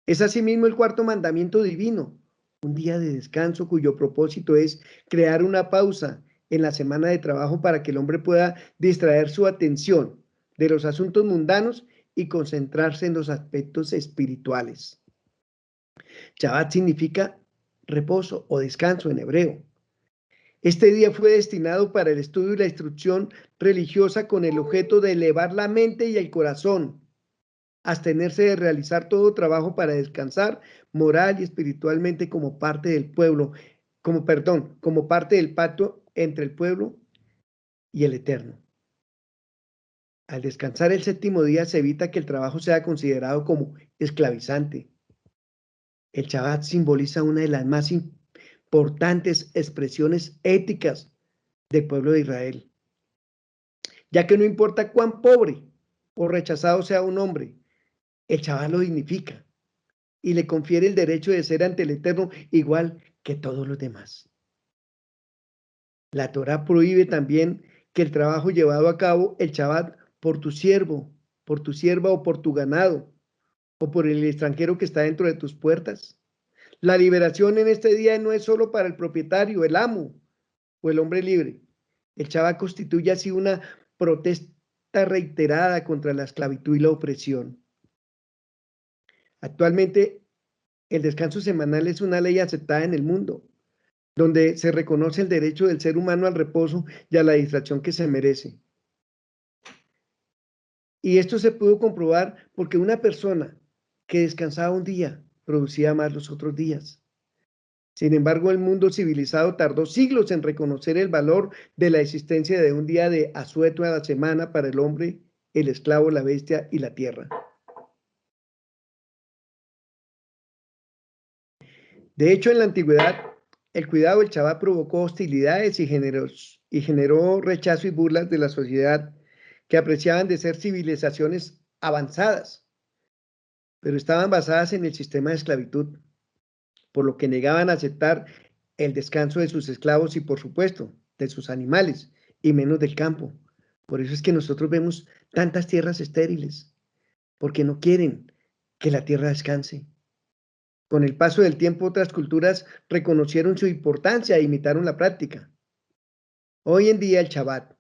Es asimismo el cuarto mandamiento divino, un día de descanso cuyo propósito es crear una pausa en la semana de trabajo para que el hombre pueda distraer su atención de los asuntos mundanos y concentrarse en los aspectos espirituales. Shabbat significa reposo o descanso en hebreo. Este día fue destinado para el estudio y la instrucción religiosa con el objeto de elevar la mente y el corazón, abstenerse de realizar todo trabajo para descansar moral y espiritualmente como parte del pueblo, como parte del pacto entre el pueblo y el Eterno. Al descansar el séptimo día se evita que el trabajo sea considerado como esclavizante. El Shabbat simboliza una de las más importantes expresiones éticas del pueblo de Israel, ya que no importa cuán pobre o rechazado sea un hombre, el Shabbat lo dignifica y le confiere el derecho de ser ante el Eterno igual que todos los demás. La Torá prohíbe también que el trabajo llevado a cabo el Shabbat por tu siervo, por tu sierva o por tu ganado, o por el extranjero que está dentro de tus puertas. La liberación en este día no es solo para el propietario, el amo o el hombre libre. El Shabbat constituye así una protesta reiterada contra la esclavitud y la opresión. Actualmente, el descanso semanal es una ley aceptada en el mundo, donde se reconoce el derecho del ser humano al reposo y a la distracción que se merece. Y esto se pudo comprobar porque una persona que descansaba un día producía más los otros días. Sin embargo, el mundo civilizado tardó siglos en reconocer el valor de la existencia de un día de asueto a la semana para el hombre, el esclavo, la bestia y la tierra. De hecho, en la antigüedad, el cuidado del Shabbat provocó hostilidades y generó rechazo y burlas de la sociedad que apreciaban de ser civilizaciones avanzadas, pero estaban basadas en el sistema de esclavitud, por lo que negaban a aceptar el descanso de sus esclavos y, por supuesto, de sus animales, y menos del campo. Por eso es que nosotros vemos tantas tierras estériles, porque no quieren que la tierra descanse. Con el paso del tiempo, otras culturas reconocieron su importancia e imitaron la práctica. Hoy en día, el Shabbat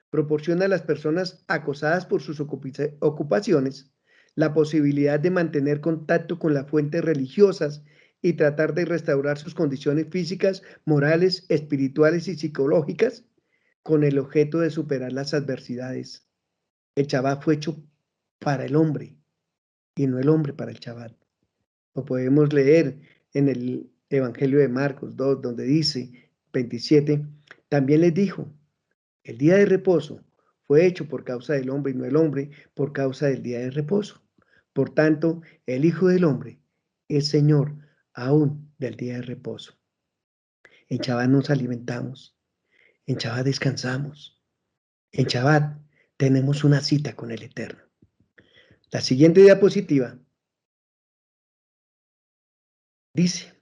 proporciona a las personas acosadas por sus ocupaciones la posibilidad de mantener contacto con las fuentes religiosas y tratar de restaurar sus condiciones físicas, morales, espirituales y psicológicas con el objeto de superar las adversidades. El Shabbat fue hecho para el hombre y no el hombre para el Shabbat. Lo podemos leer en el Evangelio de Marcos 2, donde dice 27, también les dijo, el día de reposo fue hecho por causa del hombre y no el hombre por causa del día de reposo. Por tanto, el Hijo del Hombre es Señor aún del día de reposo. En Shabbat nos alimentamos, en Shabbat descansamos, en Shabbat tenemos una cita con el Eterno. La siguiente diapositiva dice: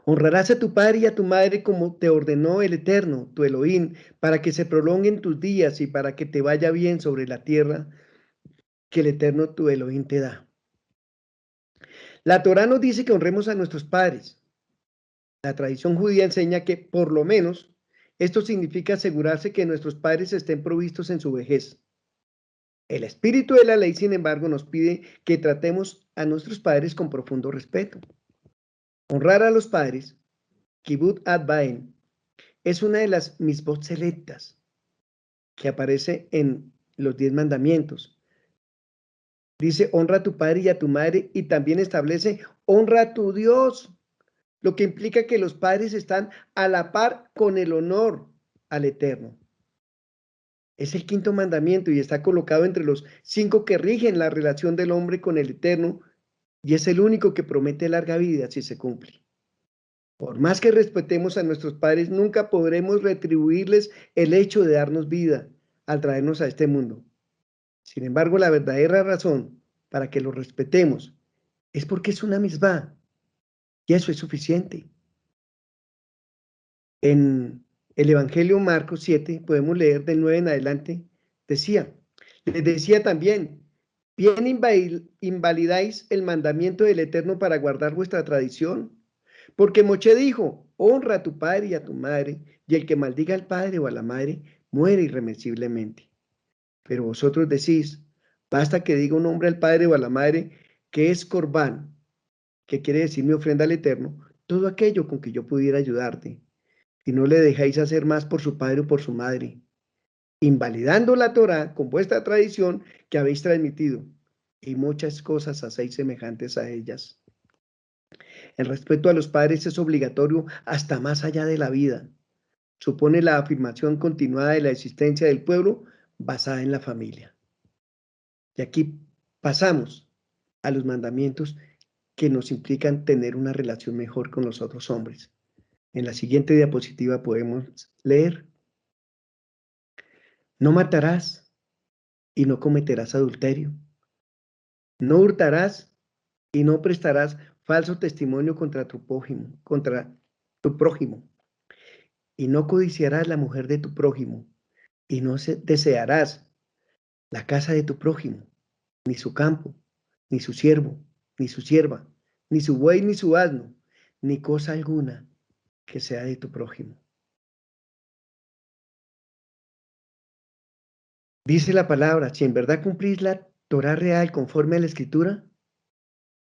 honrarás a tu padre y a tu madre como te ordenó el Eterno, tu Elohim, para que se prolonguen tus días y para que te vaya bien sobre la tierra que el Eterno, tu Elohim, te da. La Torá nos dice que honremos a nuestros padres. La tradición judía enseña que, por lo menos, esto significa asegurarse que nuestros padres estén provistos en su vejez. El espíritu de la ley, sin embargo, nos pide que tratemos a nuestros padres con profundo respeto. Honrar a los padres, Kibud Ad Baen, es una de las misbot selectas que aparece en los 10 mandamientos. Dice: honra a tu padre y a tu madre, y también establece: honra a tu Dios, lo que implica que los padres están a la par con el honor al Eterno. Es el quinto mandamiento y está colocado entre los 5 que rigen la relación del hombre con el Eterno, y es el único que promete larga vida si se cumple. Por más que respetemos a nuestros padres, nunca podremos retribuirles el hecho de darnos vida al traernos a este mundo. Sin embargo, la verdadera razón para que los respetemos es porque es una misbah, y eso es suficiente. En el Evangelio Marcos 7 podemos leer del 9 en adelante, les decía también: bien invalidáis el mandamiento del Eterno para guardar vuestra tradición, porque Moisés dijo: honra a tu padre y a tu madre, y el que maldiga al padre o a la madre muere irremisiblemente. Pero vosotros decís: basta que diga un hombre al padre o a la madre que es corbán, que quiere decir mi ofrenda al Eterno, todo aquello con que yo pudiera ayudarte, y no le dejáis hacer más por su padre o por su madre, invalidando la Torá con vuestra tradición que habéis transmitido, y muchas cosas hacéis semejantes a ellas. El respeto a los padres es obligatorio hasta más allá de la vida. Supone la afirmación continuada de la existencia del pueblo basada en la familia. Y aquí pasamos a los mandamientos que nos implican tener una relación mejor con los otros hombres. En la siguiente diapositiva podemos leer: no matarás y no cometerás adulterio. No hurtarás y no prestarás falso testimonio contra tu prójimo. Y no codiciarás la mujer de tu prójimo, y no desearás la casa de tu prójimo, ni su campo, ni su siervo, ni su sierva, ni su buey, ni su asno, ni cosa alguna que sea de tu prójimo. Dice la palabra: si en verdad cumplís la Torá real conforme a la Escritura,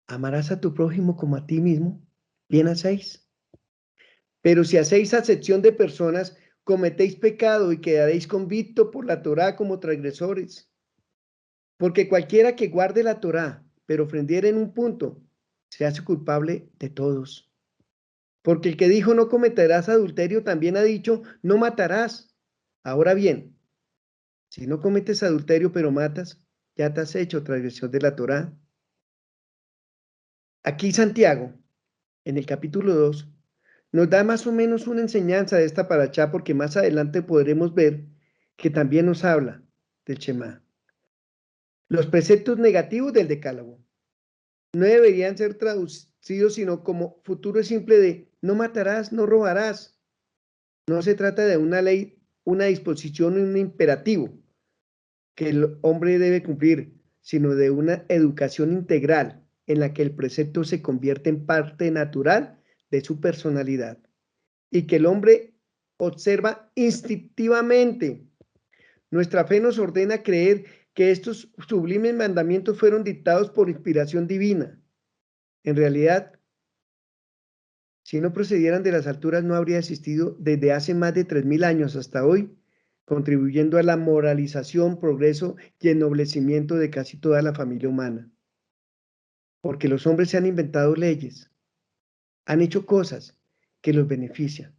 amarás a tu prójimo como a ti mismo, bien hacéis. Pero si hacéis acepción de personas, cometéis pecado y quedaréis convictos por la Torá como transgresores. Porque cualquiera que guarde la Torá, pero ofendiere en un punto, se hace culpable de todos. Porque el que dijo no cometerás adulterio también ha dicho no matarás. Ahora bien, si no cometes adulterio pero matas, ya te has hecho transgresión de la Torá. Aquí Santiago, en el capítulo 2, nos da más o menos una enseñanza de esta parashá, porque más adelante podremos ver que también nos habla del Shema. Los preceptos negativos del decálogo no deberían ser traducidos sino como futuro simple de no matarás, no robarás. No se trata de una ley, una disposición y un imperativo que el hombre debe cumplir, sino de una educación integral en la que el precepto se convierte en parte natural de su personalidad y que el hombre observa instintivamente. Nuestra fe nos ordena creer que estos sublimes mandamientos fueron dictados por inspiración divina. En realidad, si no procedieran de las alturas, no habría existido desde hace más de 3000 años hasta hoy, contribuyendo a la moralización, progreso y ennoblecimiento de casi toda la familia humana. Porque los hombres se han inventado leyes, han hecho cosas que los benefician.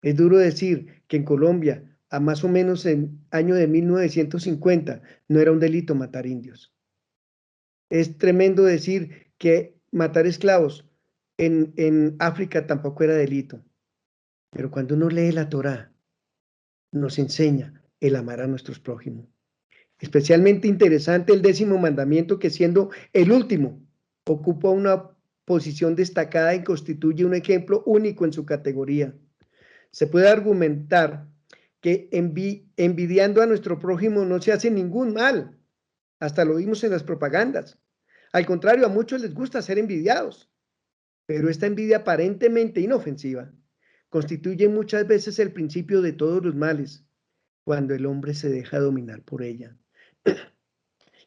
Es duro decir que en Colombia, a más o menos en año de 1950, no era un delito matar indios. Es tremendo decir que matar esclavos en África tampoco era delito. Pero cuando uno lee la Torá, nos enseña el amar a nuestros prójimos. Especialmente interesante el 10º mandamiento, que siendo el último, ocupa una posición destacada y constituye un ejemplo único en su categoría. Se puede argumentar que envidiando a nuestro prójimo no se hace ningún mal. Hasta lo vimos en las propagandas. Al contrario, a muchos les gusta ser envidiados, pero esta envidia aparentemente inofensiva constituye muchas veces el principio de todos los males, cuando el hombre se deja dominar por ella.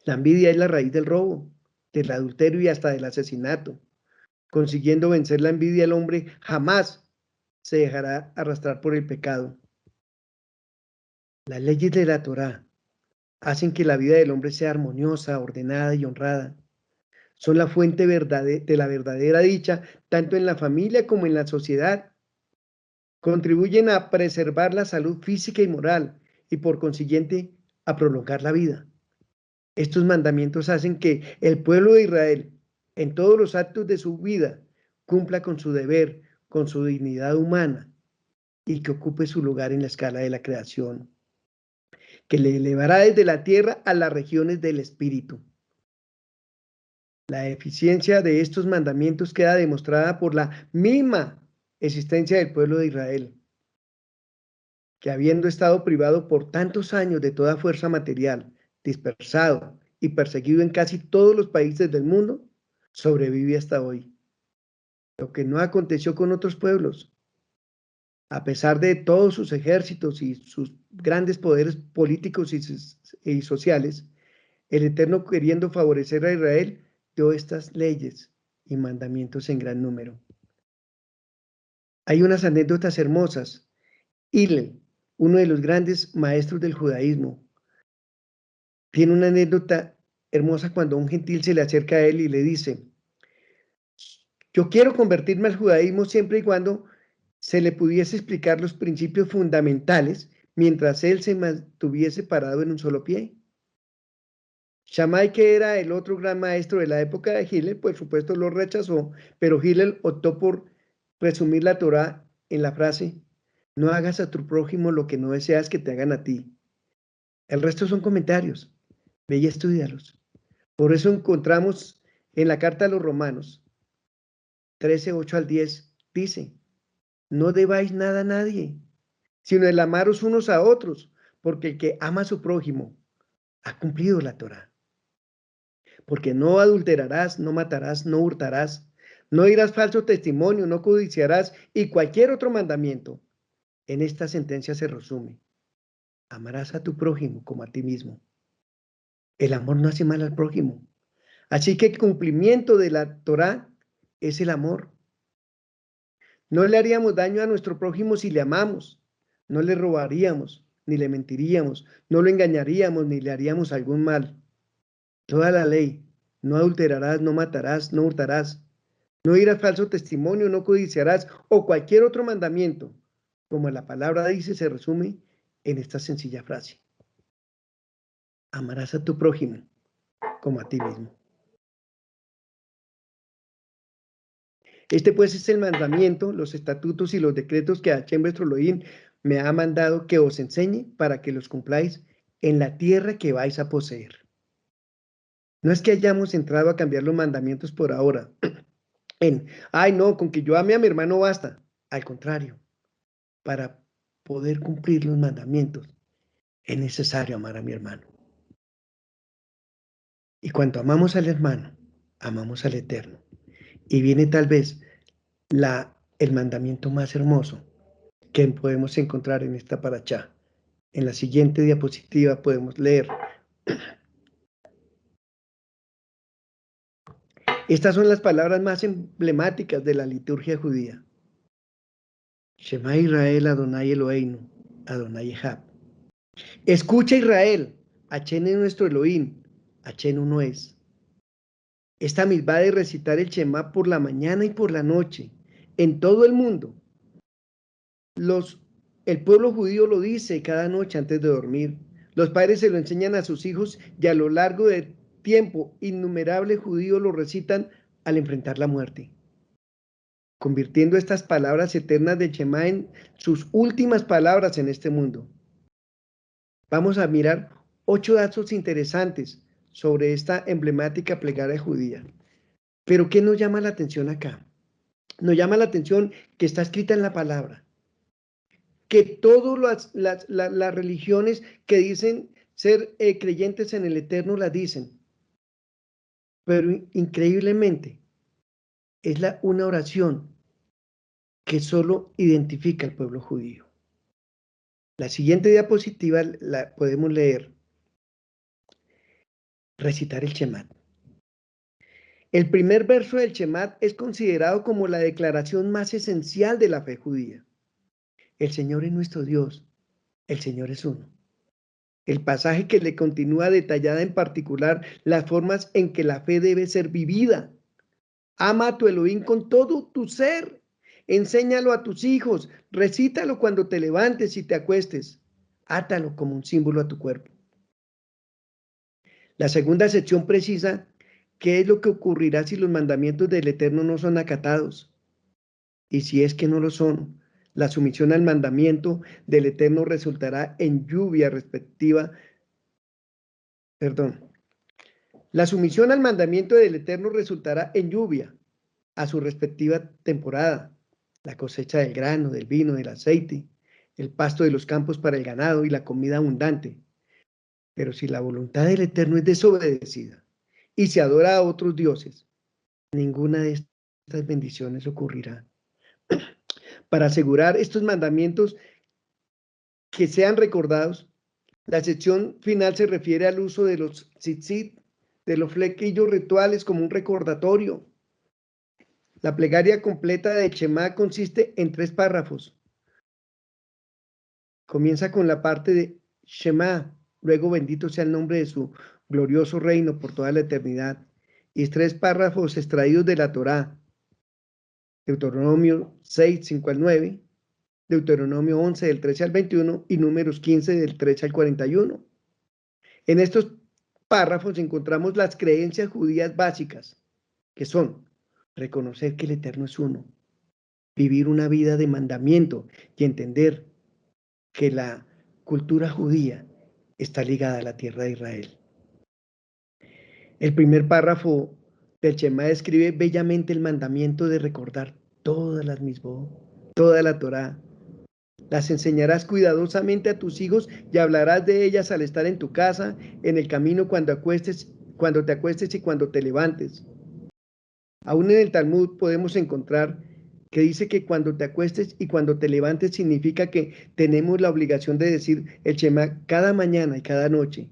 La envidia es la raíz del robo, del adulterio y hasta del asesinato. Consiguiendo vencer la envidia, el hombre jamás se dejará arrastrar por el pecado. Las leyes de la Torá hacen que la vida del hombre sea armoniosa, ordenada y honrada. Son la fuente de la verdadera dicha, tanto en la familia como en la sociedad. Contribuyen a preservar la salud física y moral y por consiguiente a prolongar la vida. Estos mandamientos hacen que el pueblo de Israel, en todos los actos de su vida, cumpla con su deber, con su dignidad humana y que ocupe su lugar en la escala de la creación, que le elevará desde la tierra a las regiones del espíritu. La eficiencia de estos mandamientos queda demostrada por la misma existencia del pueblo de Israel, que habiendo estado privado por tantos años de toda fuerza material, dispersado y perseguido en casi todos los países del mundo, sobrevive hasta hoy. Lo que no aconteció con otros pueblos. A pesar de todos sus ejércitos y sus grandes poderes políticos y sociales, el Eterno, queriendo favorecer a Israel, dio estas leyes y mandamientos en gran número. Hay unas anécdotas hermosas. Hillel, uno de los grandes maestros del judaísmo, tiene una anécdota hermosa cuando un gentil se le acerca a él y le dice: yo quiero convertirme al judaísmo siempre y cuando se le pudiese explicar los principios fundamentales mientras él se mantuviese parado en un solo pie. Shammai, que era el otro gran maestro de la época de Hillel, por supuesto lo rechazó, pero Hillel optó por resumir la Torá en la frase: no hagas a tu prójimo lo que no deseas que te hagan a ti. El resto son comentarios. Ve y estudialos. Por eso encontramos en la carta a los Romanos 13, 8 al 10, dice: no debáis nada a nadie, sino el amaros unos a otros, porque el que ama a su prójimo ha cumplido la Torá. Porque no adulterarás, no matarás, no hurtarás, no dirás falso testimonio, no codiciarás, y cualquier otro mandamiento. En esta sentencia se resume: amarás a tu prójimo como a ti mismo. El amor no hace mal al prójimo. Así que el cumplimiento de la Torá es el amor. No le haríamos daño a nuestro prójimo si le amamos. No le robaríamos, ni le mentiríamos, no lo engañaríamos, ni le haríamos algún mal. Toda la ley: no adulterarás, no matarás, no hurtarás, no dirás falso testimonio, no codiciarás, o cualquier otro mandamiento, como la palabra dice, se resume en esta sencilla frase: amarás a tu prójimo como a ti mismo. Este pues es el mandamiento, los estatutos y los decretos que Hashem vuestro Elohim me ha mandado que os enseñe para que los cumpláis en la tierra que vais a poseer. No es que hayamos entrado a cambiar los mandamientos por ahora. Ay no, con que yo ame a mi hermano basta. Al contrario, para poder cumplir los mandamientos es necesario amar a mi hermano. Y cuando amamos al hermano, amamos al Eterno. Y viene tal vez el mandamiento más hermoso que podemos encontrar en esta parachá. En la siguiente diapositiva podemos leer. Estas son las palabras más emblemáticas de la liturgia judía. Shema Israel, Adonai Eloheinu, Adonai Echad. Escucha Israel, Hashem es nuestro Elohim, Hashem uno es. Esta misma de recitar el Shema por la mañana y por la noche, en todo el mundo. El pueblo judío lo dice cada noche antes de dormir. Los padres se lo enseñan a sus hijos y a lo largo del tiempo innumerables judíos lo recitan al enfrentar la muerte, convirtiendo estas palabras eternas del Shema en sus últimas palabras en este mundo. Vamos a mirar 8 datos interesantes sobre esta emblemática plegaria judía. Pero ¿qué nos llama la atención acá? Nos llama la atención que está escrita en la palabra, que todas las religiones que dicen ser creyentes en el Eterno la dicen, pero increíblemente es una oración que solo identifica al pueblo judío. La siguiente diapositiva la podemos leer. Recitar el Shema. El primer verso del Shema es considerado como la declaración más esencial de la fe judía. El Señor es nuestro Dios, el Señor es uno. El pasaje que le continúa detallada en particular las formas en que la fe debe ser vivida. Ama a tu Elohim con todo tu ser. Enséñalo a tus hijos. Recítalo cuando te levantes y te acuestes. Átalo como un símbolo a tu cuerpo. La segunda sección precisa qué es lo que ocurrirá si los mandamientos del Eterno no son acatados. Y si es que no lo son, la sumisión al mandamiento del Eterno resultará en lluvia respectiva. La sumisión al mandamiento del Eterno resultará en lluvia a su respectiva temporada, la cosecha del grano, del vino, del aceite, el pasto de los campos para el ganado y la comida abundante. Pero si la voluntad del Eterno es desobedecida y se adora a otros dioses, ninguna de estas bendiciones ocurrirá. Para asegurar estos mandamientos que sean recordados, la sección final se refiere al uso de los tzitzit, de los flequillos rituales como un recordatorio. La plegaria completa de Shema consiste en 3 párrafos. Comienza con la parte de Shema, luego bendito sea el nombre de su glorioso reino por toda la eternidad, y 3 párrafos extraídos de la Torá, Deuteronomio 6, 5 al 9, Deuteronomio 11 del 13 al 21 y Números 15 del 13 al 41. En estos párrafos encontramos las creencias judías básicas, que son reconocer que el Eterno es uno, vivir una vida de mandamiento y entender que la cultura judía está ligada a la tierra de Israel. El primer párrafo del Shema describe bellamente el mandamiento de recordar todas las misbot, toda la Torá. Las enseñarás cuidadosamente a tus hijos y hablarás de ellas al estar en tu casa, en el camino cuando te acuestes y cuando te levantes. Aún en el Talmud podemos encontrar que dice que cuando te acuestes y cuando te levantes significa que tenemos la obligación de decir el Shema cada mañana y cada noche.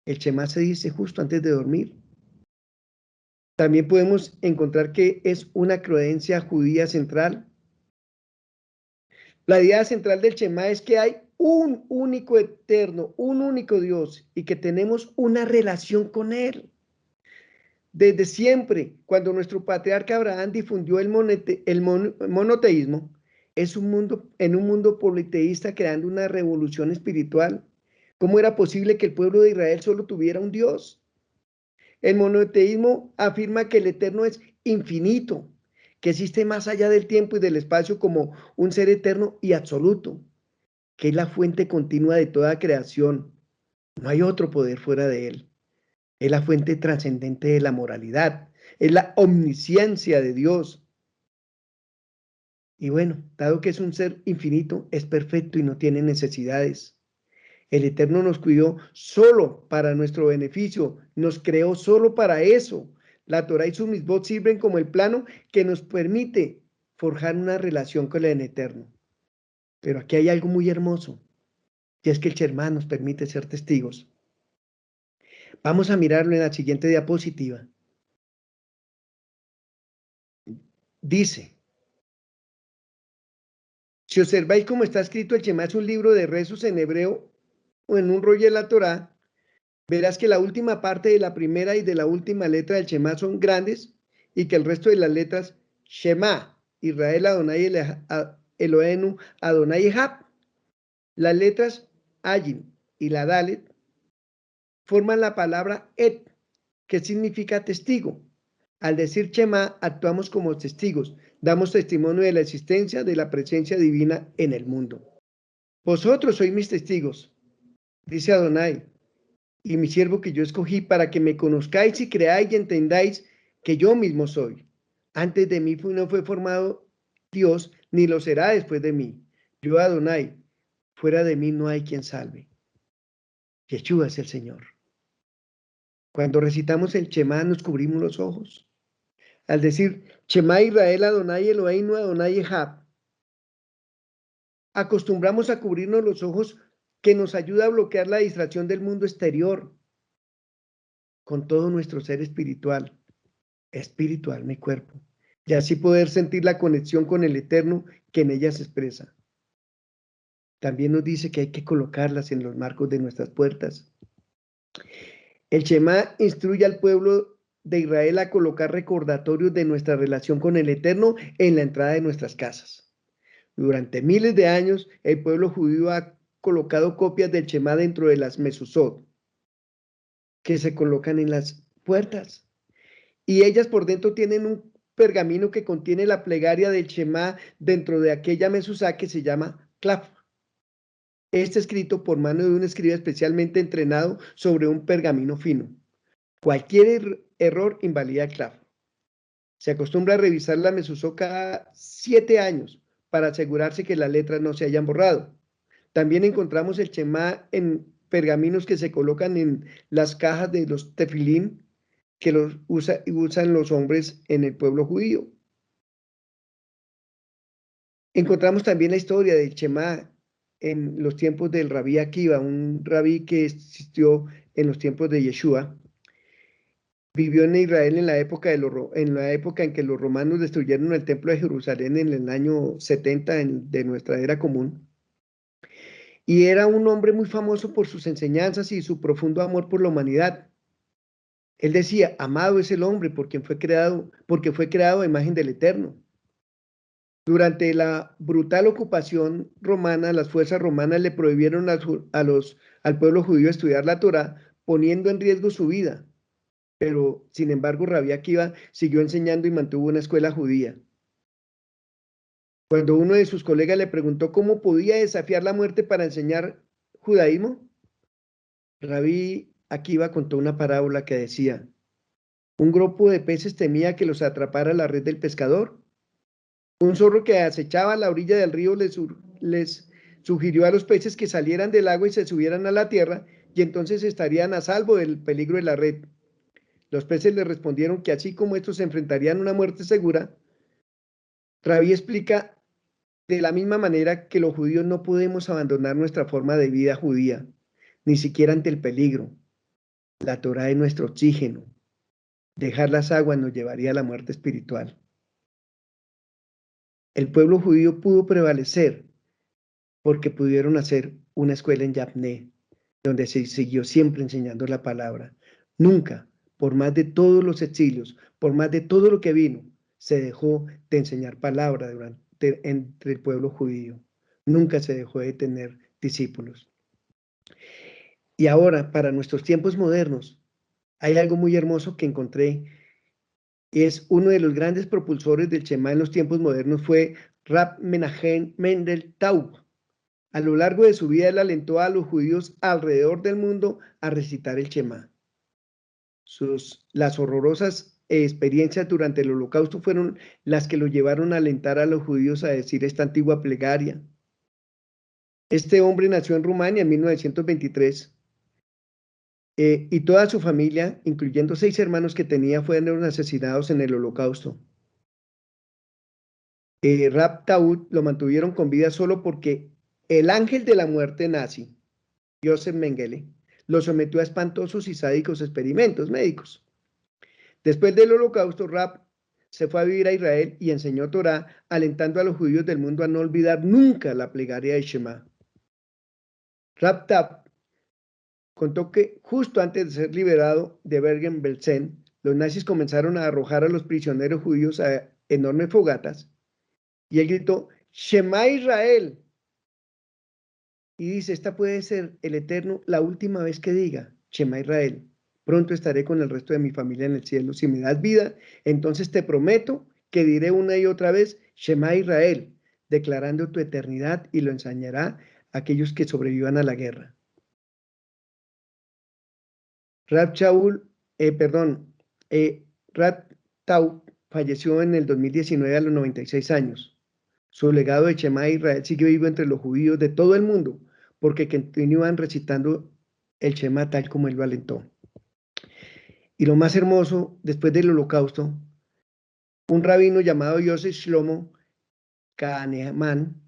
El Shema se dice justo antes de dormir. También podemos encontrar que es una creencia judía central. La idea central del Shema es que hay un único eterno, un único Dios y que tenemos una relación con Él. Desde siempre, cuando nuestro patriarca Abraham difundió el monoteísmo, en un mundo politeísta creando una revolución espiritual. ¿Cómo era posible que el pueblo de Israel solo tuviera un Dios? El monoteísmo afirma que el Eterno es infinito, que existe más allá del tiempo y del espacio como un ser eterno y absoluto, que es la fuente continua de toda creación. No hay otro poder fuera de él. Es la fuente trascendente de la moralidad, es la omnisciencia de Dios. Y bueno, dado que es un ser infinito, es perfecto y no tiene necesidades. El Eterno nos cuidó solo para nuestro beneficio, nos creó solo para eso. La Torá y sus misbot sirven como el plano que nos permite forjar una relación con el Eterno. Pero aquí hay algo muy hermoso, y es que el Shema nos permite ser testigos. Vamos a mirarlo en la siguiente diapositiva. Dice, si observáis cómo está escrito, el Shema es un libro de rezos en hebreo o en un rollo de la Torá, verás que la última parte de la primera y de la última letra del Shema son grandes y que el resto de las letras Shema, Israel Adonai Eloheinu Adonai Echad. Las letras Ayin y la Dalet forman la palabra Et, que significa testigo. Al decir Shema, actuamos como testigos, damos testimonio de la existencia de la presencia divina en el mundo. Vosotros sois mis testigos, dice Adonai, y mi siervo que yo escogí para que me conozcáis y creáis y entendáis que yo mismo soy. Antes de mí no fue formado Dios, ni lo será después de mí. Yo, Adonai, fuera de mí no hay quien salve. Yeshua es el Señor. Cuando recitamos el Shema nos cubrimos los ojos. Al decir Shema Israel, Adonai Eloheinu, Adonai Echad, acostumbramos a cubrirnos los ojos, que nos ayuda a bloquear la distracción del mundo exterior con todo nuestro ser espiritual, mi cuerpo, y así poder sentir la conexión con el Eterno que en ella se expresa. También nos dice que hay que colocarlas en los marcos de nuestras puertas. El Shema instruye al pueblo de Israel a colocar recordatorios de nuestra relación con el Eterno en la entrada de nuestras casas. Durante miles de años, el pueblo judío ha colocado copias del Shema dentro de las mezuzot, que se colocan en las puertas. Y ellas por dentro tienen un pergamino que contiene la plegaria del Shema dentro de aquella mezuzá que se llama claf. Este escrito por mano de un escriba especialmente entrenado sobre un pergamino fino. Cualquier error invalida el claf. Se acostumbra a revisar la mezuzá cada 7 años para asegurarse que las letras no se hayan borrado. También encontramos el Shema en pergaminos que se colocan en las cajas de los tefilín que los usan los hombres en el pueblo judío. Encontramos también la historia del Shema en los tiempos del rabí Akiva, un rabí que existió en los tiempos de Yeshua. Vivió en Israel en la época en que los romanos destruyeron el templo de Jerusalén en el año 70 de nuestra era común. Y era un hombre muy famoso por sus enseñanzas y su profundo amor por la humanidad. Él decía, amado es el hombre porque fue creado a imagen del Eterno. Durante la brutal ocupación romana, las fuerzas romanas le prohibieron al pueblo judío estudiar la Torá, poniendo en riesgo su vida. Pero, sin embargo, Rabí Akiva siguió enseñando y mantuvo una escuela judía. Cuando uno de sus colegas le preguntó cómo podía desafiar la muerte para enseñar judaísmo, Rabí Akiva contó una parábola que decía, un grupo de peces temía que los atrapara la red del pescador. Un zorro que acechaba a la orilla del río les sugirió a los peces que salieran del agua y se subieran a la tierra, y entonces estarían a salvo del peligro de la red. Los peces le respondieron que así como estos se enfrentarían a una muerte segura, Rabí explica de la misma manera que los judíos no podemos abandonar nuestra forma de vida judía, ni siquiera ante el peligro. La Torá es nuestro oxígeno. Dejar las aguas nos llevaría a la muerte espiritual. El pueblo judío pudo prevalecer porque pudieron hacer una escuela en Yavné, donde se siguió siempre enseñando la palabra. Nunca, por más de todos los exilios, por más de todo lo que vino, se dejó de enseñar palabra entre el pueblo judío. Nunca se dejó de tener discípulos. Y ahora, para nuestros tiempos modernos, hay algo muy hermoso que encontré. Es uno de los grandes propulsores del Shema en los tiempos modernos fue Rab Menachem Mendel Taub. A lo largo de su vida, él alentó a los judíos alrededor del mundo a recitar el Shema. Las horrorosas experiencias durante el Holocausto fueron las que lo llevaron a alentar a los judíos a decir esta antigua plegaria. Este hombre nació en Rumania en 1923 y toda su familia, incluyendo 6 hermanos que tenía, fueron asesinados en el Holocausto. Rab Taub lo mantuvieron con vida solo porque el ángel de la muerte nazi, Joseph Mengele, lo sometió a espantosos y sádicos experimentos médicos. Después del Holocausto, Rab se fue a vivir a Israel y enseñó Torá, alentando a los judíos del mundo a no olvidar nunca la plegaria de Shema. Rab Taub contó que justo antes de ser liberado de Bergen-Belsen, los nazis comenzaron a arrojar a los prisioneros judíos a enormes fogatas y él gritó, Shema Israel. Y dice, esta puede ser el Eterno la última vez que diga, Shema Israel, Pronto estaré con el resto de mi familia en el cielo. Si me das vida, entonces te prometo que diré una y otra vez, Shema Israel, declarando tu eternidad, y lo enseñará a aquellos que sobrevivan a la guerra. Rab Shaul, Rab Tau falleció en el 2019 a los 96 años. Su legado de Shema Israel sigue vivo entre los judíos de todo el mundo, porque continúan recitando el Shema tal como él lo alentó. Y lo más hermoso, después del holocausto, un rabino llamado Yosef Shlomo Kahneman,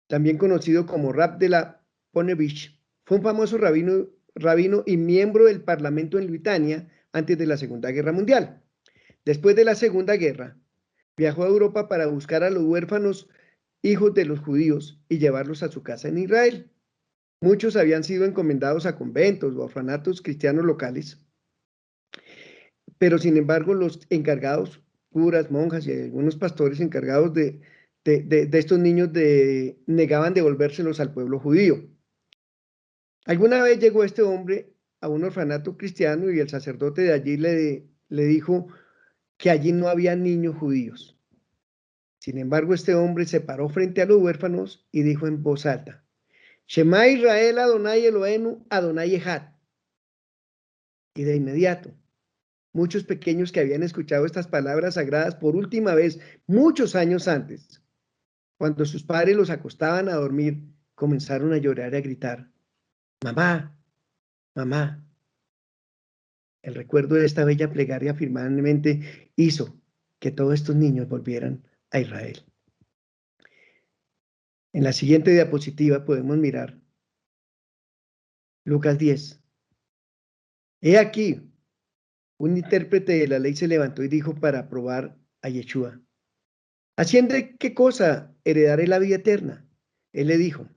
también conocido como Rab de la Ponevich, fue un famoso rabino y miembro del parlamento en Lituania antes de la Segunda Guerra Mundial. Después de la Segunda Guerra, viajó a Europa para buscar a los huérfanos hijos de los judíos y llevarlos a su casa en Israel. Muchos habían sido encomendados a conventos o orfanatos cristianos locales, pero sin embargo los encargados, curas, monjas y algunos pastores encargados de estos niños negaban devolvérselos al pueblo judío. Alguna vez llegó este hombre a un orfanato cristiano y el sacerdote de allí le dijo que allí no había niños judíos. Sin embargo, este hombre se paró frente a los huérfanos y dijo en voz alta, Shema Israel Adonai Eloheinu Adonai Echad. Y de inmediato, muchos pequeños que habían escuchado estas palabras sagradas por última vez muchos años antes, cuando sus padres los acostaban a dormir, comenzaron a llorar y a gritar, mamá, mamá. El recuerdo de esta bella plegaria firmemente hizo que todos estos niños volvieran a Israel. En la siguiente diapositiva podemos mirar Lucas 10. He aquí, un intérprete de la ley se levantó y dijo para probar a Yeshua, ¿haciendo qué cosa heredaré la vida eterna? Él le dijo,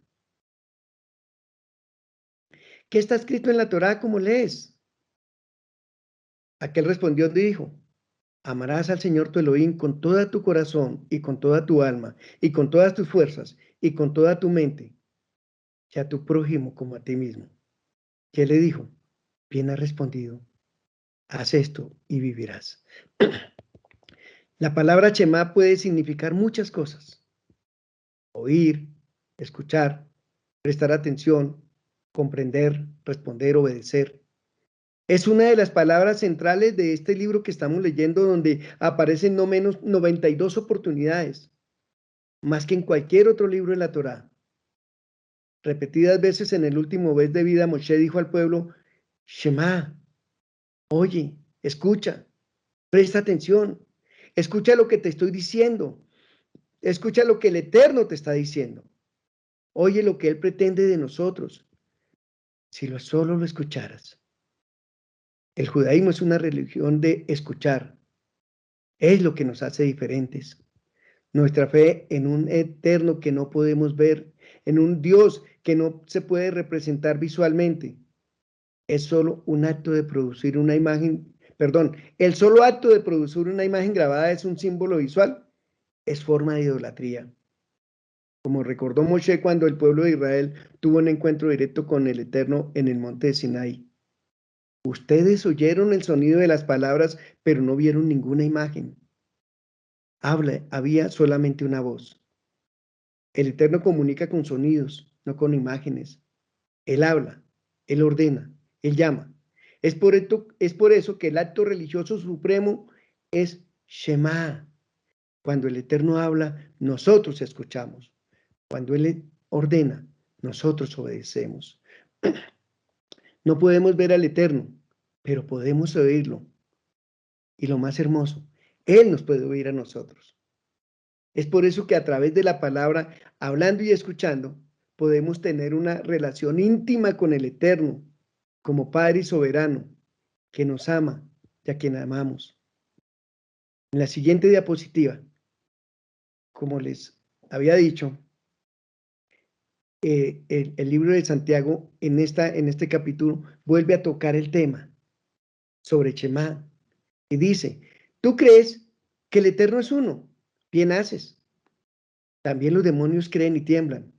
¿qué está escrito en la Torá como lees? Aquel respondió y dijo, amarás al Señor tu Elohim con toda tu corazón y con toda tu alma y con todas tus fuerzas y con toda tu mente, y a tu prójimo como a ti mismo. Y él le dijo, bien has respondido, haz esto y vivirás. La palabra Shema puede significar muchas cosas. Oír, escuchar, prestar atención, comprender, responder, obedecer. Es una de las palabras centrales de este libro que estamos leyendo, donde aparecen no menos 92 oportunidades, más que en cualquier otro libro de la Torá. Repetidas veces en el último mes de vida, Moshe dijo al pueblo, Shema, oye, escucha, presta atención, escucha lo que te estoy diciendo, escucha lo que el Eterno te está diciendo, oye lo que Él pretende de nosotros, si solo lo escucharas. El judaísmo es una religión de escuchar, es lo que nos hace diferentes. Nuestra fe en un Eterno que no podemos ver, en un Dios que no se puede representar visualmente, es solo un acto de producir una imagen, el solo acto de producir una imagen grabada es un símbolo visual, es forma de idolatría. Como recordó Moshe cuando el pueblo de Israel tuvo un encuentro directo con el Eterno en el monte de Sinaí. Ustedes oyeron el sonido de las palabras, pero no vieron ninguna imagen. Había solamente una voz. El Eterno comunica con sonidos, no con imágenes. Él habla, Él ordena, Él llama. Es por eso que el acto religioso supremo es Shema. Cuando el Eterno habla, nosotros escuchamos. Cuando Él ordena, nosotros obedecemos. No podemos ver al Eterno, pero podemos oírlo. Y lo más hermoso, Él nos puede oír a nosotros. Es por eso que a través de la palabra, hablando y escuchando, podemos tener una relación íntima con el Eterno, como Padre y soberano, que nos ama y a quien amamos. En la siguiente diapositiva, como les había dicho, el libro de Santiago en este capítulo vuelve a tocar el tema sobre Shema y dice, ¿tú crees que el Eterno es uno? Bien haces. También los demonios creen y tiemblan.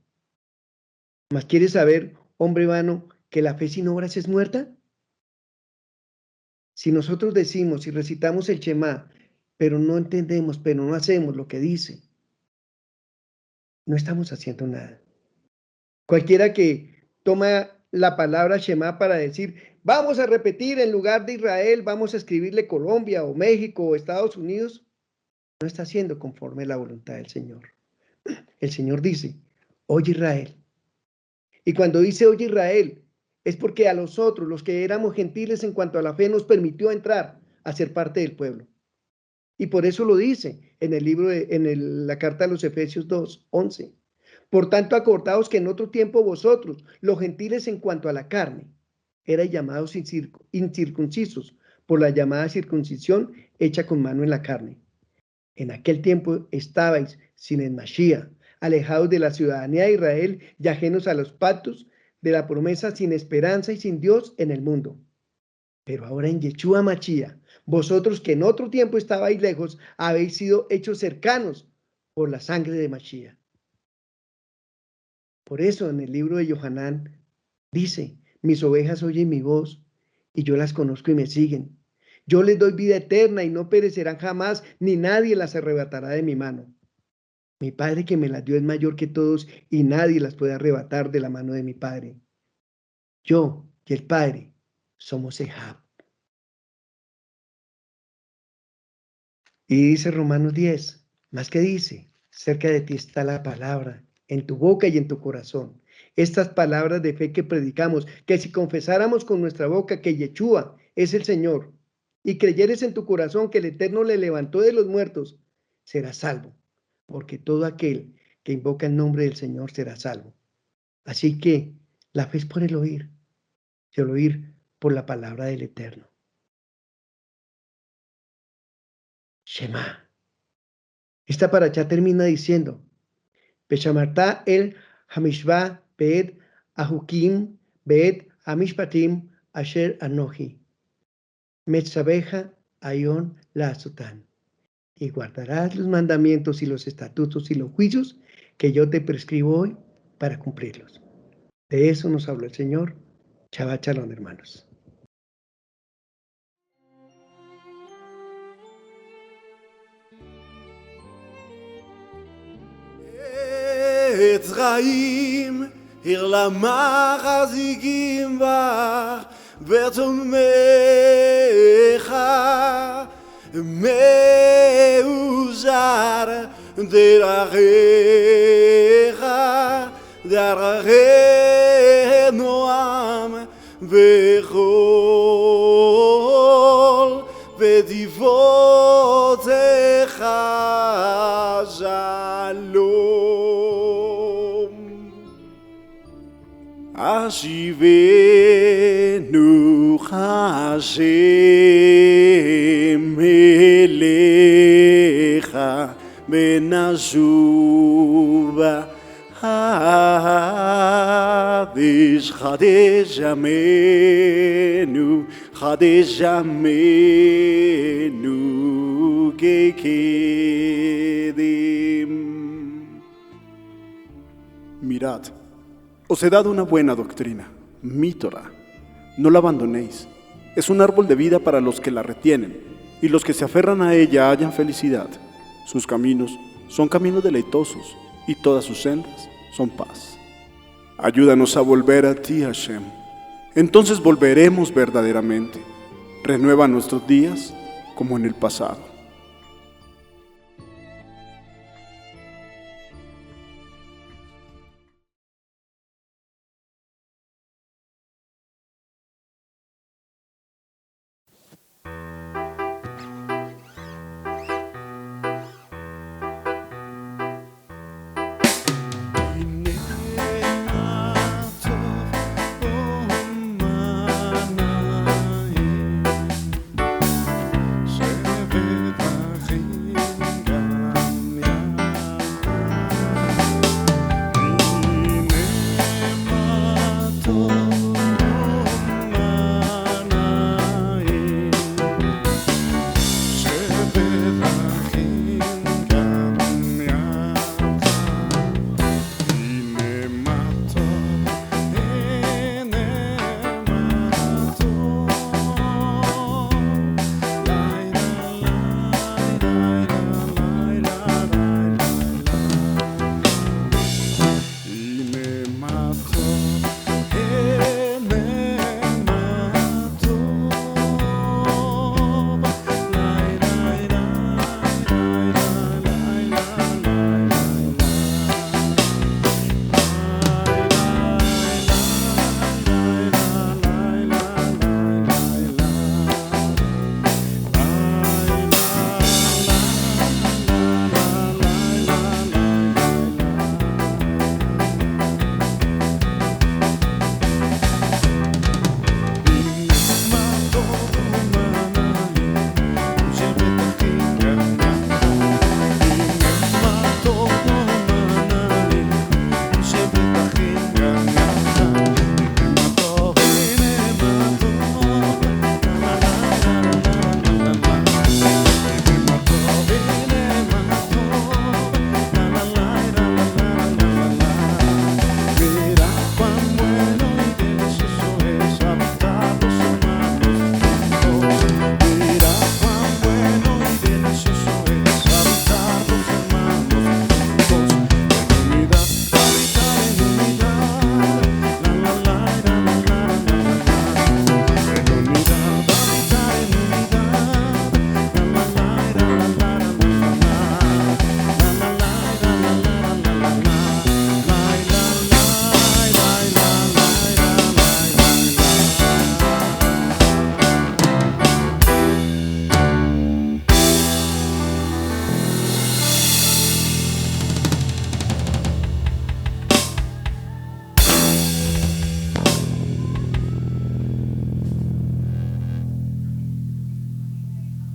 ¿Mas quieres saber, hombre vano, que la fe sin obras es muerta? Si nosotros decimos y recitamos el Shema, pero no entendemos, pero no hacemos lo que dice, no estamos haciendo nada. Cualquiera que toma la palabra Shema para decir, vamos a repetir en lugar de Israel, vamos a escribirle Colombia o México o Estados Unidos, no está haciendo conforme a la voluntad del Señor. El Señor dice, oye Israel. Y cuando dice oye Israel, es porque a los otros, los que éramos gentiles en cuanto a la fe, nos permitió entrar a ser parte del pueblo. Y por eso lo dice en el libro, la carta a los Efesios 2:11. Por tanto, acordaos que en otro tiempo vosotros, los gentiles en cuanto a la carne, erais llamados incircuncisos por la llamada circuncisión hecha con mano en la carne. En aquel tiempo estabais sin el Mashiach, alejados de la ciudadanía de Israel y ajenos a los pactos de la promesa, sin esperanza y sin Dios en el mundo. Pero ahora en Yeshua Mashiach, vosotros que en otro tiempo estabais lejos, habéis sido hechos cercanos por la sangre de Mashiach. Por eso en el libro de Yohanan dice, mis ovejas oyen mi voz y yo las conozco y me siguen. Yo les doy vida eterna y no perecerán jamás, ni nadie las arrebatará de mi mano. Mi Padre que me las dio es mayor que todos y nadie las puede arrebatar de la mano de mi Padre. Yo y el Padre somos Ehab. Y dice Romanos 10, más que dice, cerca de ti está la palabra, en tu boca y en tu corazón. Estas palabras de fe que predicamos, que si confesáramos con nuestra boca que Yeshua es el Señor, y creyeres en tu corazón que el Eterno le levantó de los muertos, serás salvo, porque todo aquel que invoca el nombre del Señor será salvo. Así que la fe es por el oír, y el oír por la palabra del Eterno. Shema. Esta paracha termina diciendo, Peshamarta el Hamishva Beet Ahukim Beet Hamishpatim Asher Anoji. Metzabeja Ayon la Azután. Y guardarás los mandamientos y los estatutos y los juicios que yo te prescribo hoy para cumplirlos. De eso nos habló el Señor. Shabbat Shalom, hermanos. Etzraim, Irlama Chazikim Bach, Bertomecha, Meuzar, Derachecha, Derache Noam, Bechol, Bedivotecha, Shalom. Ashivenu Hashem Elecha Benashuva Hadesh Hadesh Yamenu Hadesh Yamenu Kekedim. Mirad, os he dado una buena doctrina, mi Torah. No la abandonéis. Es un árbol de vida para los que la retienen, y los que se aferran a ella hallan felicidad. Sus caminos son caminos deleitosos, y todas sus sendas son paz. Ayúdanos a volver a ti, Hashem. Entonces volveremos verdaderamente. Renueva nuestros días como en el pasado.